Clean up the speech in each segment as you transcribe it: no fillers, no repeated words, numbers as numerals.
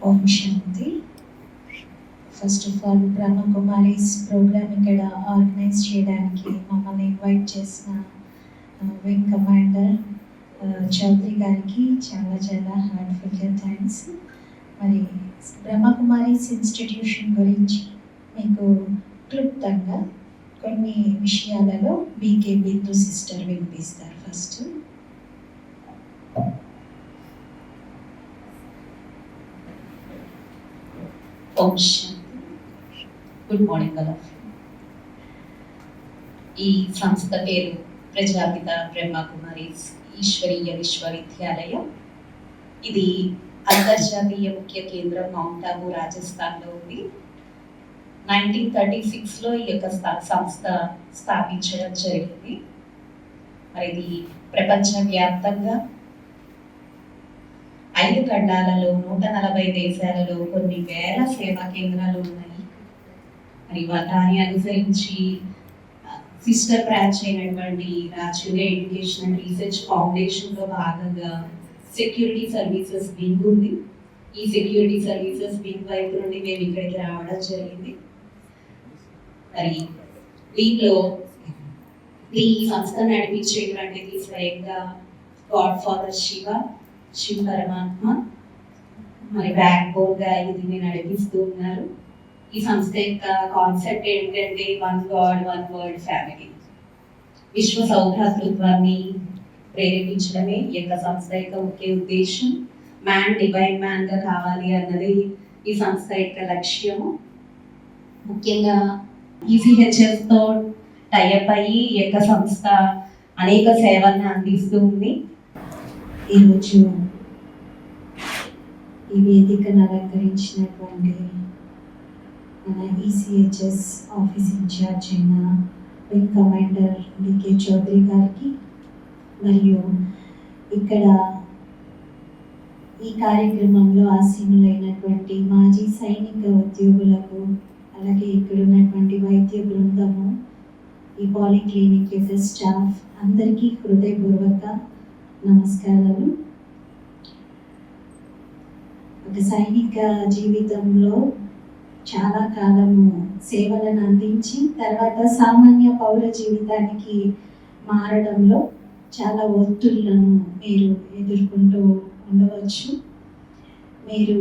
ఓం శాంతి. First of all Brahma Kumaris programme ఇక్కడ organise చేయడానికి మమ్మల్ని ఇన్వైట్ చేసిన వింగ్ కమాండర్ చౌదరి గారికి చాలా చాలా హార్ట్ఫుల్గా థ్యాంక్స్. మరి బ్రహ్మకుమారీస్ ఇన్స్టిట్యూషన్ గురించి మీకు క్లుప్తంగా కొన్ని విషయాలలో బీకే బిందు సిస్టర్ వినిపిస్తారు. ఫస్ట్ ఓం శాంతి. గుడ్ మార్నింగ్ కదా. ఈ సంస్థ పేరు ప్రజాపిత బ్రహ్మకుమారీస్ ఈశ్వరీయ విశ్వవిద్యాలయం. ఇది అంతర్జాతీయ ముఖ్య కేంద్రం మౌంట్ ఆబూ రాజస్థాన్లో ఉంది. 1936లో ఈ యొక్క సంస్థ స్థాపించడం జరిగింది. మరి ఇది ప్రపంచవ్యాప్తంగా 5 ఖండాలలో 140 దేశాలలో కొన్ని వేల సేవా కేంద్రాలు ఉన్నాయి. మరి దాన్ని అనుసరించి సిస్టర్ బ్రాంచ్ అయినటువంటి రాజుగా ఎడ్యుకేషన్ అండ్ రీసెర్చ్ ఫౌండేషన్లో భాగంగా సెక్యూరిటీ సర్వీసెస్ వింగ్ ఉంది. ఈ సెక్యూరిటీ సర్వీసెస్ వింగ్ వైపు నుండి మేము ఇక్కడికి రావడం జరిగింది. మరి దీనిలో ఈ సంస్థ నడిపించేటువంటిది స్వయంగా గాడ్ ఫాదర్ శివ పరమాత్మ మరి బ్యాక్ బోన్ గా దీన్ని నడిపిస్తూ ఉన్నారు. ఈ సంస్థ యొక్క కాన్సెప్ట్ ఏంటంటే one God one world family, విశ్వ సౌభ్రాతృత్వాన్ని ప్రేరేపించడమే ఈ యొక్క సంస్థ యొక్క ముఖ్య ఉద్దేశం. మ్యాన్ డివైన్ మ్యాన్ గా కావాలి అన్నది ఈ సంస్థ యొక్క లక్ష్యము. ముఖ్యంగా ఈసీహెచ్ఎస్ తో టైఅప్ అయ్యి ఈ యొక్క సంస్థ అనేక సేవలను అందిస్తూ ఉంది. ఈరోజు ఈ వేదికను అలంకరించినటువంటి మన ఈసీహెచ్ఎస్ ఆఫీస్ ఇన్ఛార్జ్ అయిన వింగ్ కమాండర్ డికే చౌదరి గారికి, మరియు ఇక్కడ ఈ కార్యక్రమంలో ఆసీనులైనటువంటి మాజీ సైనిక ఉద్యోగులకు, అలాగే ఇక్కడ ఉన్నటువంటి వైద్య బృందము, ఈ పాలిక్లినిక్ యొక్క స్టాఫ్ అందరికీ హృదయపూర్వక నమస్కారాలు. ఒక సైనిక జీవితంలో చాలా కాలము సేవలను అందించి తర్వాత సామాన్య పౌర జీవితానికి మారడంలో చాలా ఒత్తిళ్లను మీరు ఎదుర్కొంటూ ఉండవచ్చు. మీరు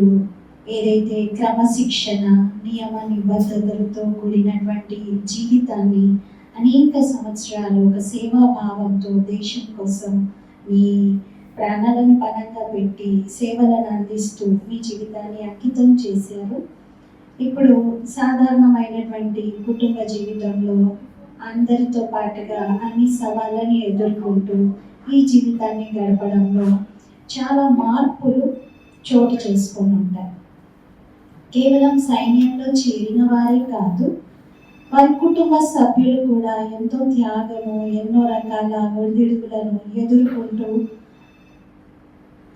ఏదైతే క్రమశిక్షణ, నియమ నిబద్ధతలతో కూడినటువంటి జీవితాన్ని అనేక సంవత్సరాలు ఒక సేవాభావంతో దేశం కోసం మీ ప్రాణాలను పణంగా పెట్టి సేవలను అందిస్తూ మీ జీవితాన్ని అంకితం చేశారు. ఇప్పుడు సాధారణమైనటువంటి కుటుంబ జీవితంలో అందరితో పాటుగా అన్ని సవాళ్ళని ఎదుర్కొంటూ ఈ జీవితాన్ని గడపడంలో చాలా మార్పులు చోటు చేసుకొని ఉంటాయి. కేవలం సైన్యంలో చేరిన వారే కాదు, వారి కుటుంబ సభ్యులు కూడా ఎంతో త్యాగము, ఎన్నో రకాల ఒడిదుడుకులను ఎదుర్కొంటూ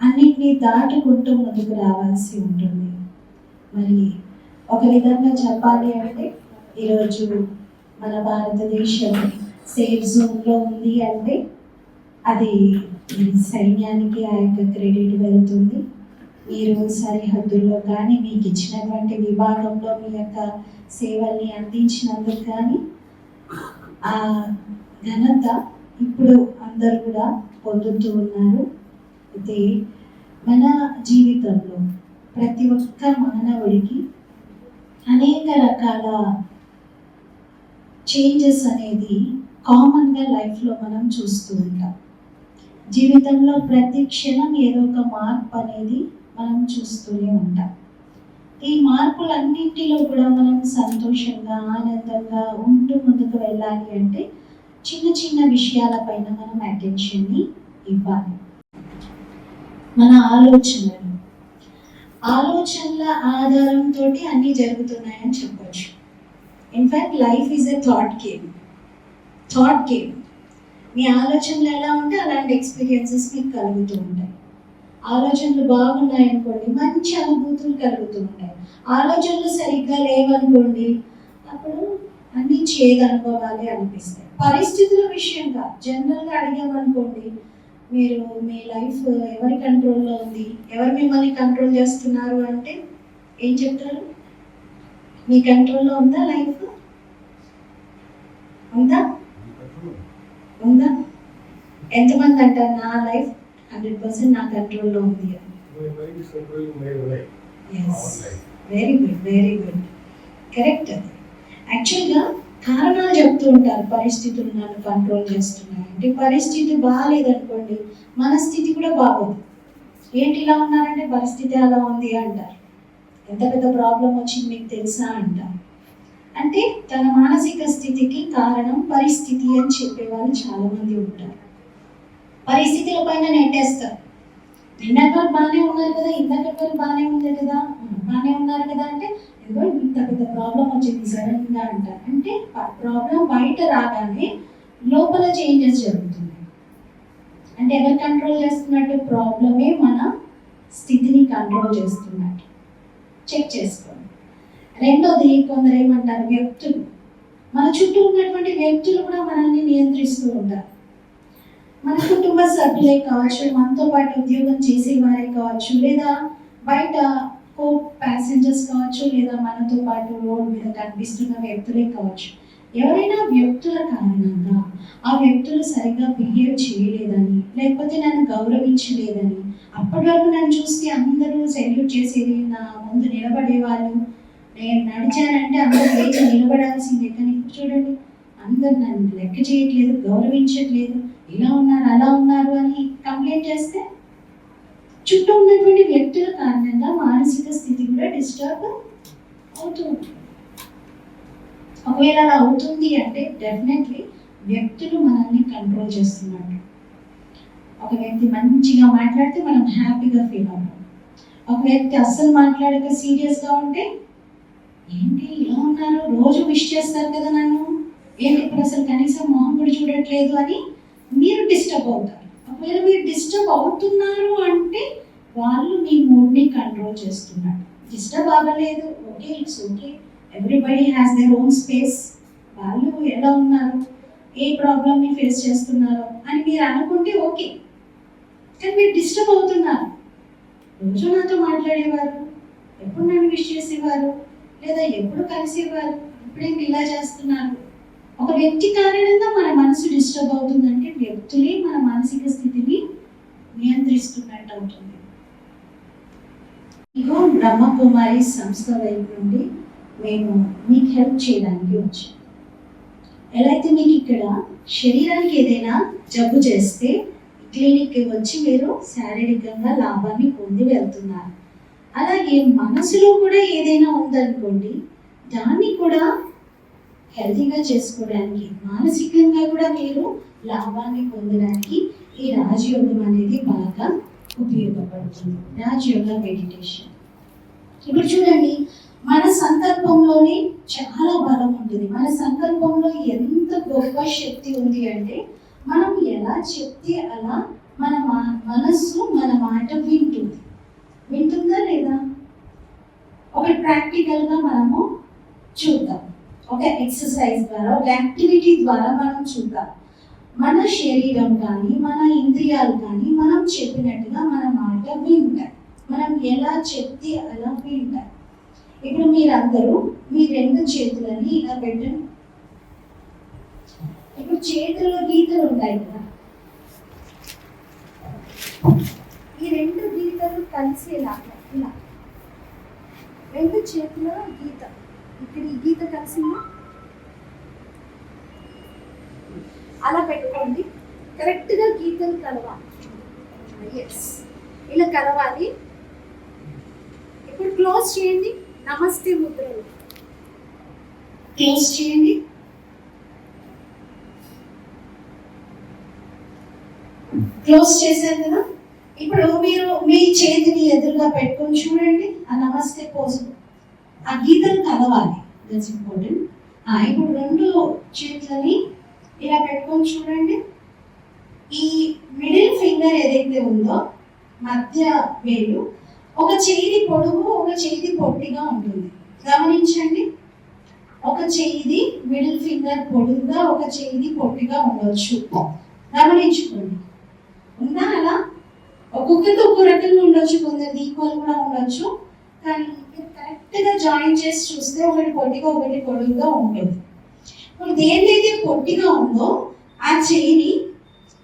అన్నిటినీ దాటుకుంటూ ముందుకు రావాల్సి ఉంటుంది. మరి ఒక విధంగా చెప్పాలి అంటే ఈరోజు మన భారతదేశం సేఫ్ జోన్లో ఉంది అంటే అది సైన్యానికి ఆ యొక్క క్రెడిట్ వెళ్తుంది. మీరు సరిహద్దుల్లో కానీ మీకు ఇచ్చినటువంటి విభాగంలో మీ యొక్క సేవల్ని అందించినందుకు కానీ ఆ ఘనత ఇప్పుడు అందరూ కూడా పొందుతూ ఉన్నారు. అయితే మన జీవితంలో ప్రతి ఒక్క మానవుడికి అనేక రకాల చేంజెస్ అనేది కామన్గా లైఫ్లో మనం చూస్తూ ఉంటాం. జీవితంలో ప్రతి క్షణం ఏదో ఒక మార్పు అనేది మనం చూస్తూనే ఉంటాం. ఈ మార్పులన్నింటిలో కూడా మనం సంతోషంగా, ఆనందంగా ఉంటూ ముందుకు వెళ్ళాలి అంటే చిన్న చిన్న విషయాలపైన మనం అటెన్షన్ని ఇవ్వాలి. మన ఆలోచనల ఆధారంతో అన్నీ జరుగుతున్నాయని చెప్పచ్చు. In fact life is a thought game. మీ ఆలోచనలు ఎలా ఉంటే అలాంటి ఎక్స్పీరియన్సెస్ మీకు కలుగుతూ ఉంటాయి. ఆలోచనలు బాగున్నాయనుకోండి, మంచి అనుభూతులు కలుగుతూ ఉంటాయి. ఆలోచనలు సరిగ్గా లేవనుకోండి, అప్పుడు అన్ని చేదు అనుభవాలే అనిపిస్తాయి. పరిస్థితుల విషయంగా జనరల్గా అడిగామనుకోండి, మీరు మీ లైఫ్ ఎవరి కంట్రోల్లో ఉంది, ఎవరు మిమ్మల్ని కంట్రోల్ చేస్తున్నారు అంటే ఏం చెప్తారు? మీ కంట్రోల్లో ఉందా లైఫ్? ఉందా? ఉందా? ఎంతమంది అంటారు నా లైఫ్ 100% నా కంట్రోల్లో ఉంది అని? Very good, very good, correct. అది యాక్చువల్గా కారణాలు చెప్తూ ఉంటారు, పరిస్థితులు నన్ను కంట్రోల్ చేస్తున్నాయి అంటే. పరిస్థితి బాగాలేదనుకోండి, మన స్థితి కూడా బాగోదు. ఏంటి ఇలా ఉన్నారంటే పరిస్థితి అలా ఉంది అంటారు. ఎంత పెద్ద ప్రాబ్లం వచ్చింది మీకు తెలుసా అంటారు. అంటే తన మానసిక స్థితికి కారణం పరిస్థితి అని చెప్పేవాళ్ళు చాలా మంది ఉంటారు. పరిస్థితుల పైన నెట్టేస్తారు. నిన్నటి వరకు బాగానే ఉన్నారు కదా, ఇంతకటి వరకు బాగానే ఉంది కదా, బాగానే ఉన్నారు కదా అంటే ఏదో ఇంత పెద్ద ప్రాబ్లం వచ్చింది సడన్ గా అంటారు. అంటే ప్రాబ్లం బయట రాగానే లోపల చేంజెస్ జరుగుతుంది. అంటే ఎవరు కంట్రోల్ చేస్తున్నట్టు? ప్రాబ్లమే మన స్థితిని కంట్రోల్ చేస్తున్నట్టు. చెక్ చేసుకోండి. రెండోది, కొందరు ఏమంటారు, వ్యక్తులు. మన చుట్టూ ఉన్నటువంటి వ్యక్తులు కూడా మనల్ని నియంత్రిస్తూ ఉంటారు. మన కుటుంబ సభ్యులే కావచ్చు, మనతో పాటు ఉద్యోగం చేసేవారే కావచ్చు, లేదా బయట కో ప్యాసింజర్స్ కావచ్చు, లేదా మనతో పాటు రోడ్ మీద కనిపిస్తున్న వ్యక్తులే కావచ్చు. ఎవరైనా వ్యక్తుల కారణంగా ఆ వ్యక్తులు సరిగ్గా బిహేవ్ చేయలేదని, లేకపోతే నన్ను గౌరవించలేదని, అప్పటి వరకు నన్ను చూస్తే అందరూ సెల్యూట్ చేసేది, నా ముందు నిలబడేవాళ్ళు, నేను నడిచానంటే అందరూ లేచి నిలబడాల్సిందే, కానీ ఇప్పుడు చూడండి అందరు నన్ను లెక్క చేయట్లేదు, గౌరవించట్లేదు, ఇలా ఉన్నారు అలా ఉన్నారు అని కంప్లైంట్ చేస్తే చుట్టూ ఉన్నటువంటి వ్యక్తుల కారణంగా మానసిక స్థితి కూడా డిస్టర్బ్ అవుతుంది. ఒకవేళ అలా అవుతుంది అంటే డెఫినెట్లీ వ్యక్తులు మనల్ని కంట్రోల్ చేస్తున్నట్టు. ఒక వ్యక్తి మంచిగా మాట్లాడితే మనం హ్యాపీగా ఫీల్ అవుతాం. ఒక వ్యక్తి అస్సలు మాట్లాడక సీరియస్గా ఉంటే ఏంటి ఇలా ఉన్నారు, రోజు విష్ చేస్తారు కదా నన్ను, ఏంటి ఇప్పుడు అసలు కనీసం మొహం కూడా చూడట్లేదు అని మీరు డిస్టర్బ్ అవుతారు. ఒకవేళ మీరు డిస్టర్బ్ అవుతున్నారు అంటే వాళ్ళు మీ మూడ్ని కంట్రోల్ చేస్తున్నారు. డిస్టర్బ్ అవ్వలేదు, okay, it's okay, everybody has their own space, వాళ్ళు ఎలా ఉన్నారు, ఏ ప్రాబ్లమ్ని ఫేస్ చేస్తున్నారు అని మీరు అనుకుంటే ఓకే. కానీ మీరు డిస్టర్బ్ అవుతున్నారు. రోజు నాతో మాట్లాడేవారు, ఎప్పుడు నన్ను విష్ చేసేవారు, లేదా ఎప్పుడు కలిసేవారు, ఇప్పుడేంటి ఇలా చేస్తున్నారు. ఒక వ్యక్తి కారణంగా మన మనసు డిస్టర్బ్ అవుతుందంటే వ్యక్తులే మన మానసిక స్థితిని నియంత్రిస్తున్నట్టు అవుతుంది. ఇగో బ్రహ్మకుమారి సంస్థ వైపు నుండి మేము మీకు హెల్ప్ చేయడానికి వచ్చాం. ఎలా అయితే మీకు ఇక్కడ శరీరానికి ఏదైనా జబ్బు చేస్తే క్లినిక్కి వచ్చి మీరు శారీరకంగా లాభాన్ని పొంది వెళ్తున్నారు, అలాగే మనసులో కూడా ఏదైనా ఉందనుకోండి, దాన్ని కూడా హెల్తీగా చేసుకోవడానికి, మానసికంగా కూడా మీరు లాభాన్ని పొందడానికి ఈ రాజయోగం అనేది బాగా ఉపయోగపడుతుంది. రాజయోగ మెడిటేషన్. ఇప్పుడు చూడండి, మన సంకల్పంలోనే చాలా బలం ఉంటుంది. మన సంకల్పంలో ఎంత గొప్ప శక్తి ఉంది అంటే మనం ఎలా చెప్తే అలా మన మనస్సు మన మాట వింటుంది. వింటుందా లేదా? ఒక ప్రాక్టికల్గా మనము చూద్దాం. ఒక ఎక్సర్సైజ్ ద్వారా, ఒక యాక్టివిటీ ద్వారా మనం చూద్దాం. మన శరీరం కానీ మన ఇంద్రియాలు కానీ మనం చెప్పినట్టుగా మన మాట వింటాయి. మనం ఎలా చెప్తే అలా వింటాయి. ఇప్పుడు మీరందరూ మీ రెండు చేతులని ఇలా పెట్టండి. ఇప్పుడు చేతుల్లో గీతలు ఉంటాయి కదా, ఈ రెండు గీతలు కలిసేలాగా ఇలా రెండు చేతుల గీత, ఇక్కడ ఈ గీత కలిసిందా అలా పెట్టుకోండి. కరెక్ట్గా గీతలు కలవాలి. ఎస్, ఇలా కలవాలి. ఇప్పుడు క్లోజ్ చేయండి. నమస్తే ముద్రలు క్లోజ్ చేయండి. క్లోజ్ చేశారు కదా. ఇప్పుడు మీరు మీ చేతిని ఎదురుగా పెట్టుకొని చూడండి. ఆ నమస్తే పోజ్, ఆ గీతలు కలవాలి. That's important. ఇప్పుడు రెండు చేతులని ఇలా పెట్టుకొని చూడండి. ఈ మిడిల్ ఫింగర్ ఏదైతే ఉందో మధ్య వేలు, ఒక చేయి పొడుగు, ఒక చేయి పొట్టిగా ఉంటుంది. గమనించండి, ఒక చేయిది మిడిల్ ఫింగర్ పొడుగుగా, ఒక చేయిది పొట్టిగా ఉండొచ్చు. గమనించుకోండి. ఉందా అలా? ఒక్కొక్కరితో ఒక్కో రకంగా ఉండొచ్చు, కొందరిది ఈక్వల్ కూడా ఉండొచ్చు. కానీ కరెక్ట్గా జాయిన్ చేసి చూస్తే ఒకటి పొట్టిగా ఒకటి పొడుగుగా ఉంటుంది. ఇప్పుడు దేనికైతే పొట్టిగా ఉందో ఆ చెయ్యిని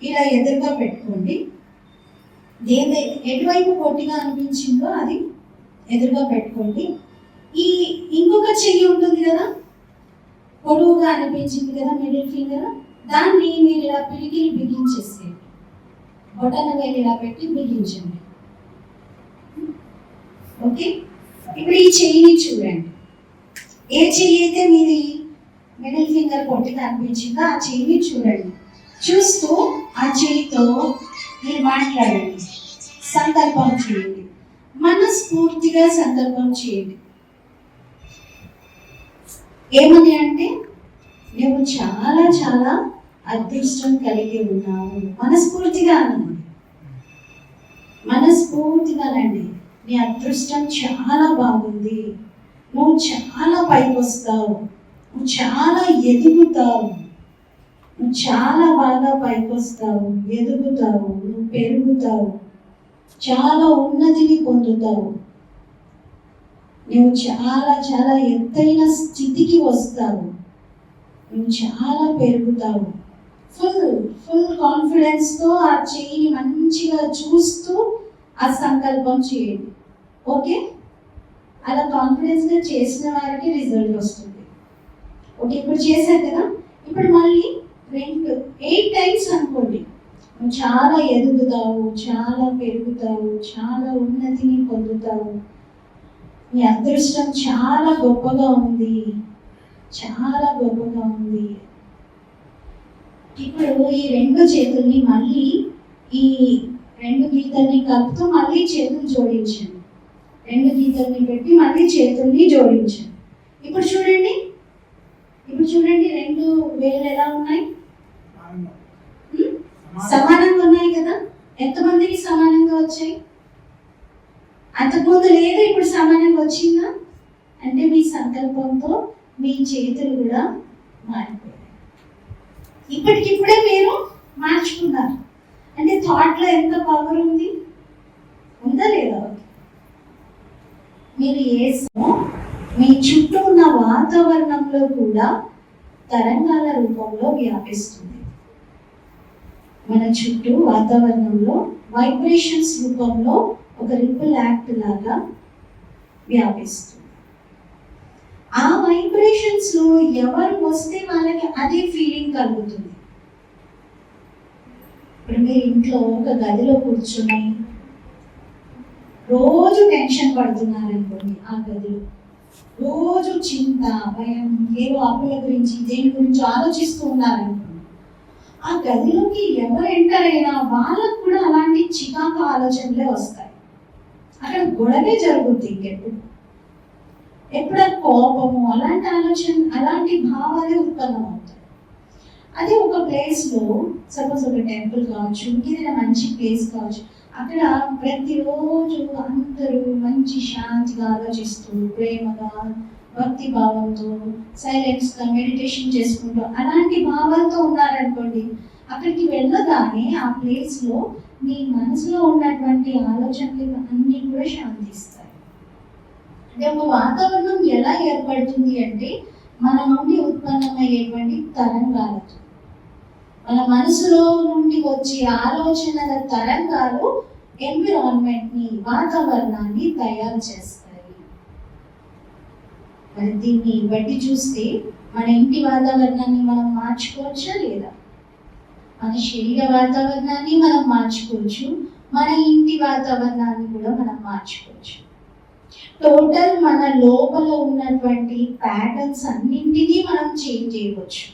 ఇలా ఎదురుగా పెట్టుకోండి. దేనికైతే ఎటువైపు పొట్టిగా అనిపించిందో అది ఎదురుగా పెట్టుకోండి. ఈ ఇంకొక చెయ్యి ఉంటుంది కదా, పొడవుగా అనిపించింది కదా మిడిల్ ఫింగర్, దాన్ని మీరు ఇలా పిడికిలి బిగించేసేయండి. బొటన వేలు ఇలా పెట్టి బిగించండి. ఓకే, ఇప్పుడు ఈ చెయ్యిని చూడండి. ఏ చెయ్యి అయితే మీది మిడిల్ ఫింగర్ పొట్టిగా అనిపించిందో ఆ చెయ్యిని చూడండి. చూస్తూ ఆ చెయ్యితో మీరు మాట్లాడండి, సంకల్పం చేయండి, మనస్ఫూర్తిగా సంకల్పం చేయండి. ఏమని అంటే, నువ్వు చాలా చాలా అదృష్టం కలిగి ఉన్నావు. మనస్ఫూర్తిగా అనండి, మనస్ఫూర్తిగానండి. నీ అదృష్టం చాలా బాగుంది, నువ్వు చాలా పైకి వస్తావు, నువ్వు చాలా ఎదుగుతావు, నువ్వు చాలా బాగా పైకి వస్తావు, ఎదుగుతావు, నువ్వు పెరుగుతావు, చాలా ఉన్నతిని పొందుతావు, నువ్వు చాలా చాలా ఎత్తైన స్థితికి వస్తావు, నువ్వు చాలా పెరుగుతావు. ఫుల్ కాన్ఫిడెన్స్తో ఆ చెయ్యిని మంచిగా చూస్తూ ఆ సంకల్పం చేయండి. ఓకే, అలా కాన్ఫిడెన్స్గా చేసిన వారికి రిజల్ట్ వస్తుంది. ఓకే, ఇప్పుడు చేశారు కదా, ఇప్పుడు మళ్ళీ 8 టైమ్స్ అనుకోండి. నువ్వు చాలా ఎదుగుతావు, చాలా పెరుగుతావు, చాలా ఉన్నతిని పొందుతావు, నీ అదృష్టం చాలా గొప్పగా ఉంది, చాలా గొప్పగా ఉంది. ఇప్పుడు ఈ 2 చేతుల్ని మళ్ళీ ఈ 2 గీతల్ని కలుపుతూ మళ్ళీ చేతులు జోడించండి. 2 గీతల్ని పెట్టి మళ్ళీ చేతుల్ని జోడించండి. ఇప్పుడు చూడండి, 2 వేలు ఎలా ఉన్నాయి? సమానంగా ఉన్నాయి కదా. ఎంతమందికి సమానంగా వచ్చాయి? అంతకుముందు లేదు, ఇప్పుడు సమానంగా వచ్చిందా? అంటే మీ సంకల్పంతో మీ చేతులు కూడా మారిపోయాయి. ఇప్పటికిప్పుడే మీరు మార్చుకున్నారు అంటే థాట్లో ఎంత పవర్ ఉంది, ఉందా లేదా? మీరు మీ చుట్టూ ఉన్న వాతావరణంలో కూడా తరంగాల రూపంలో వ్యాపిస్తుంది. మన చుట్టూ వాతావరణంలో వైబ్రేషన్స్ రూపంలో ఒక రిపుల్ యాక్ట్ లాగా వ్యాపిస్తుంది. ఆ వైబ్రేషన్స్ లో ఎవరు వస్తే వాళ్ళకి అదే ఫీలింగ్ కలుగుతుంది. ఇప్పుడు మీరు ఇంట్లో ఒక గదిలో కూర్చొని రోజు టెన్షన్ పడుతున్నారనుకోండి, ఆ గదిలో రోజు చింత, భయం, ఏవో అప్పుల గురించి దేని గురించి ఆలోచిస్తూ ఉన్నారనుకోండి, ఆ గదిలోకి ఎవరు ఎంటర్ అయినా వాళ్ళకు కూడా అలాంటి చికాకు ఆలోచనలే వస్తాయి. అక్కడ గొడవే జరుగుద్ది. ఎప్పుడు కోపము, అలాంటి ఆలోచన, అలాంటి భావాలే ఉత్పన్నమవుతాయి. అదే ఒక ప్లేస్లో, సపోజ్ ఒక టెంపుల్ కావచ్చు, ఇంకేదైనా మంచి ప్లేస్ కావచ్చు, అక్కడ ప్రతిరోజు అందరూ మంచి శాంతిగా ఆలోచిస్తూ, ప్రేమగా, భక్తి భావంతో, సైలెన్స్గా మెడిటేషన్ చేసుకుంటూ అలాంటి భావాలతో ఉన్నారనుకోండి, అక్కడికి వెళ్ళగానే ఆ ప్లేస్లో మీ మనసులో ఉన్నటువంటి ఆలోచనలు అన్నీ కూడా శాంతిస్తాయి. అంటే ఒక వాతావరణం ఎలా ఏర్పడుతుంది అంటే మన నుండి ఉత్పన్నమయ్యేటువంటి తరంగాలతో, మన మనసులో నుండి వచ్చే ఆలోచనల తరంగాలు ఎన్విరాన్మెంట్ని, వాతావరణాన్ని తయారు చేస్తాయి. మరి దీన్ని బట్టి చూస్తే మన ఇంటి వాతావరణాన్ని మనం మార్చుకోవచ్చా లేదా? మన శరీర వాతావరణాన్ని మనం మార్చుకోవచ్చు, మన ఇంటి వాతావరణాన్ని కూడా మనం మార్చుకోవచ్చు. టోటల్ మన లోపల ఉన్నటువంటి ప్యాటర్న్స్ అన్నింటినీ మనం చేంజ్ చేయవచ్చు.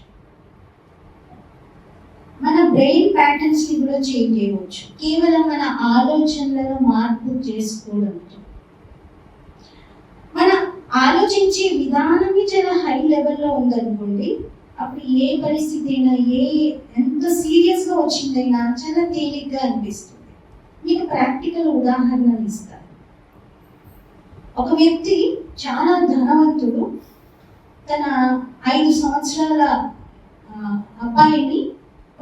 మన బ్రెయిన్ ప్యాటర్న్స్ ని కూడా చేంజ్ చేయవచ్చు కేవలం మన ఆలోచనలలో మార్పు చేసుకోవడంతో. మన ఆలోచించే విధానమే చాలా హై లెవెల్లో ఉందనుకోండి, అప్పుడు ఏ పరిస్థితి అయినా, ఎంత సీరియస్గా వచ్చిందైనా చాలా తేలిగ్గా అనిపిస్తుంది. మీకు ప్రాక్టికల్ ఉదాహరణలు ఇస్తాను. ఒక వ్యక్తి చాలా ధనవంతుడు, తన 5 సంవత్సరాల అబ్బాయిని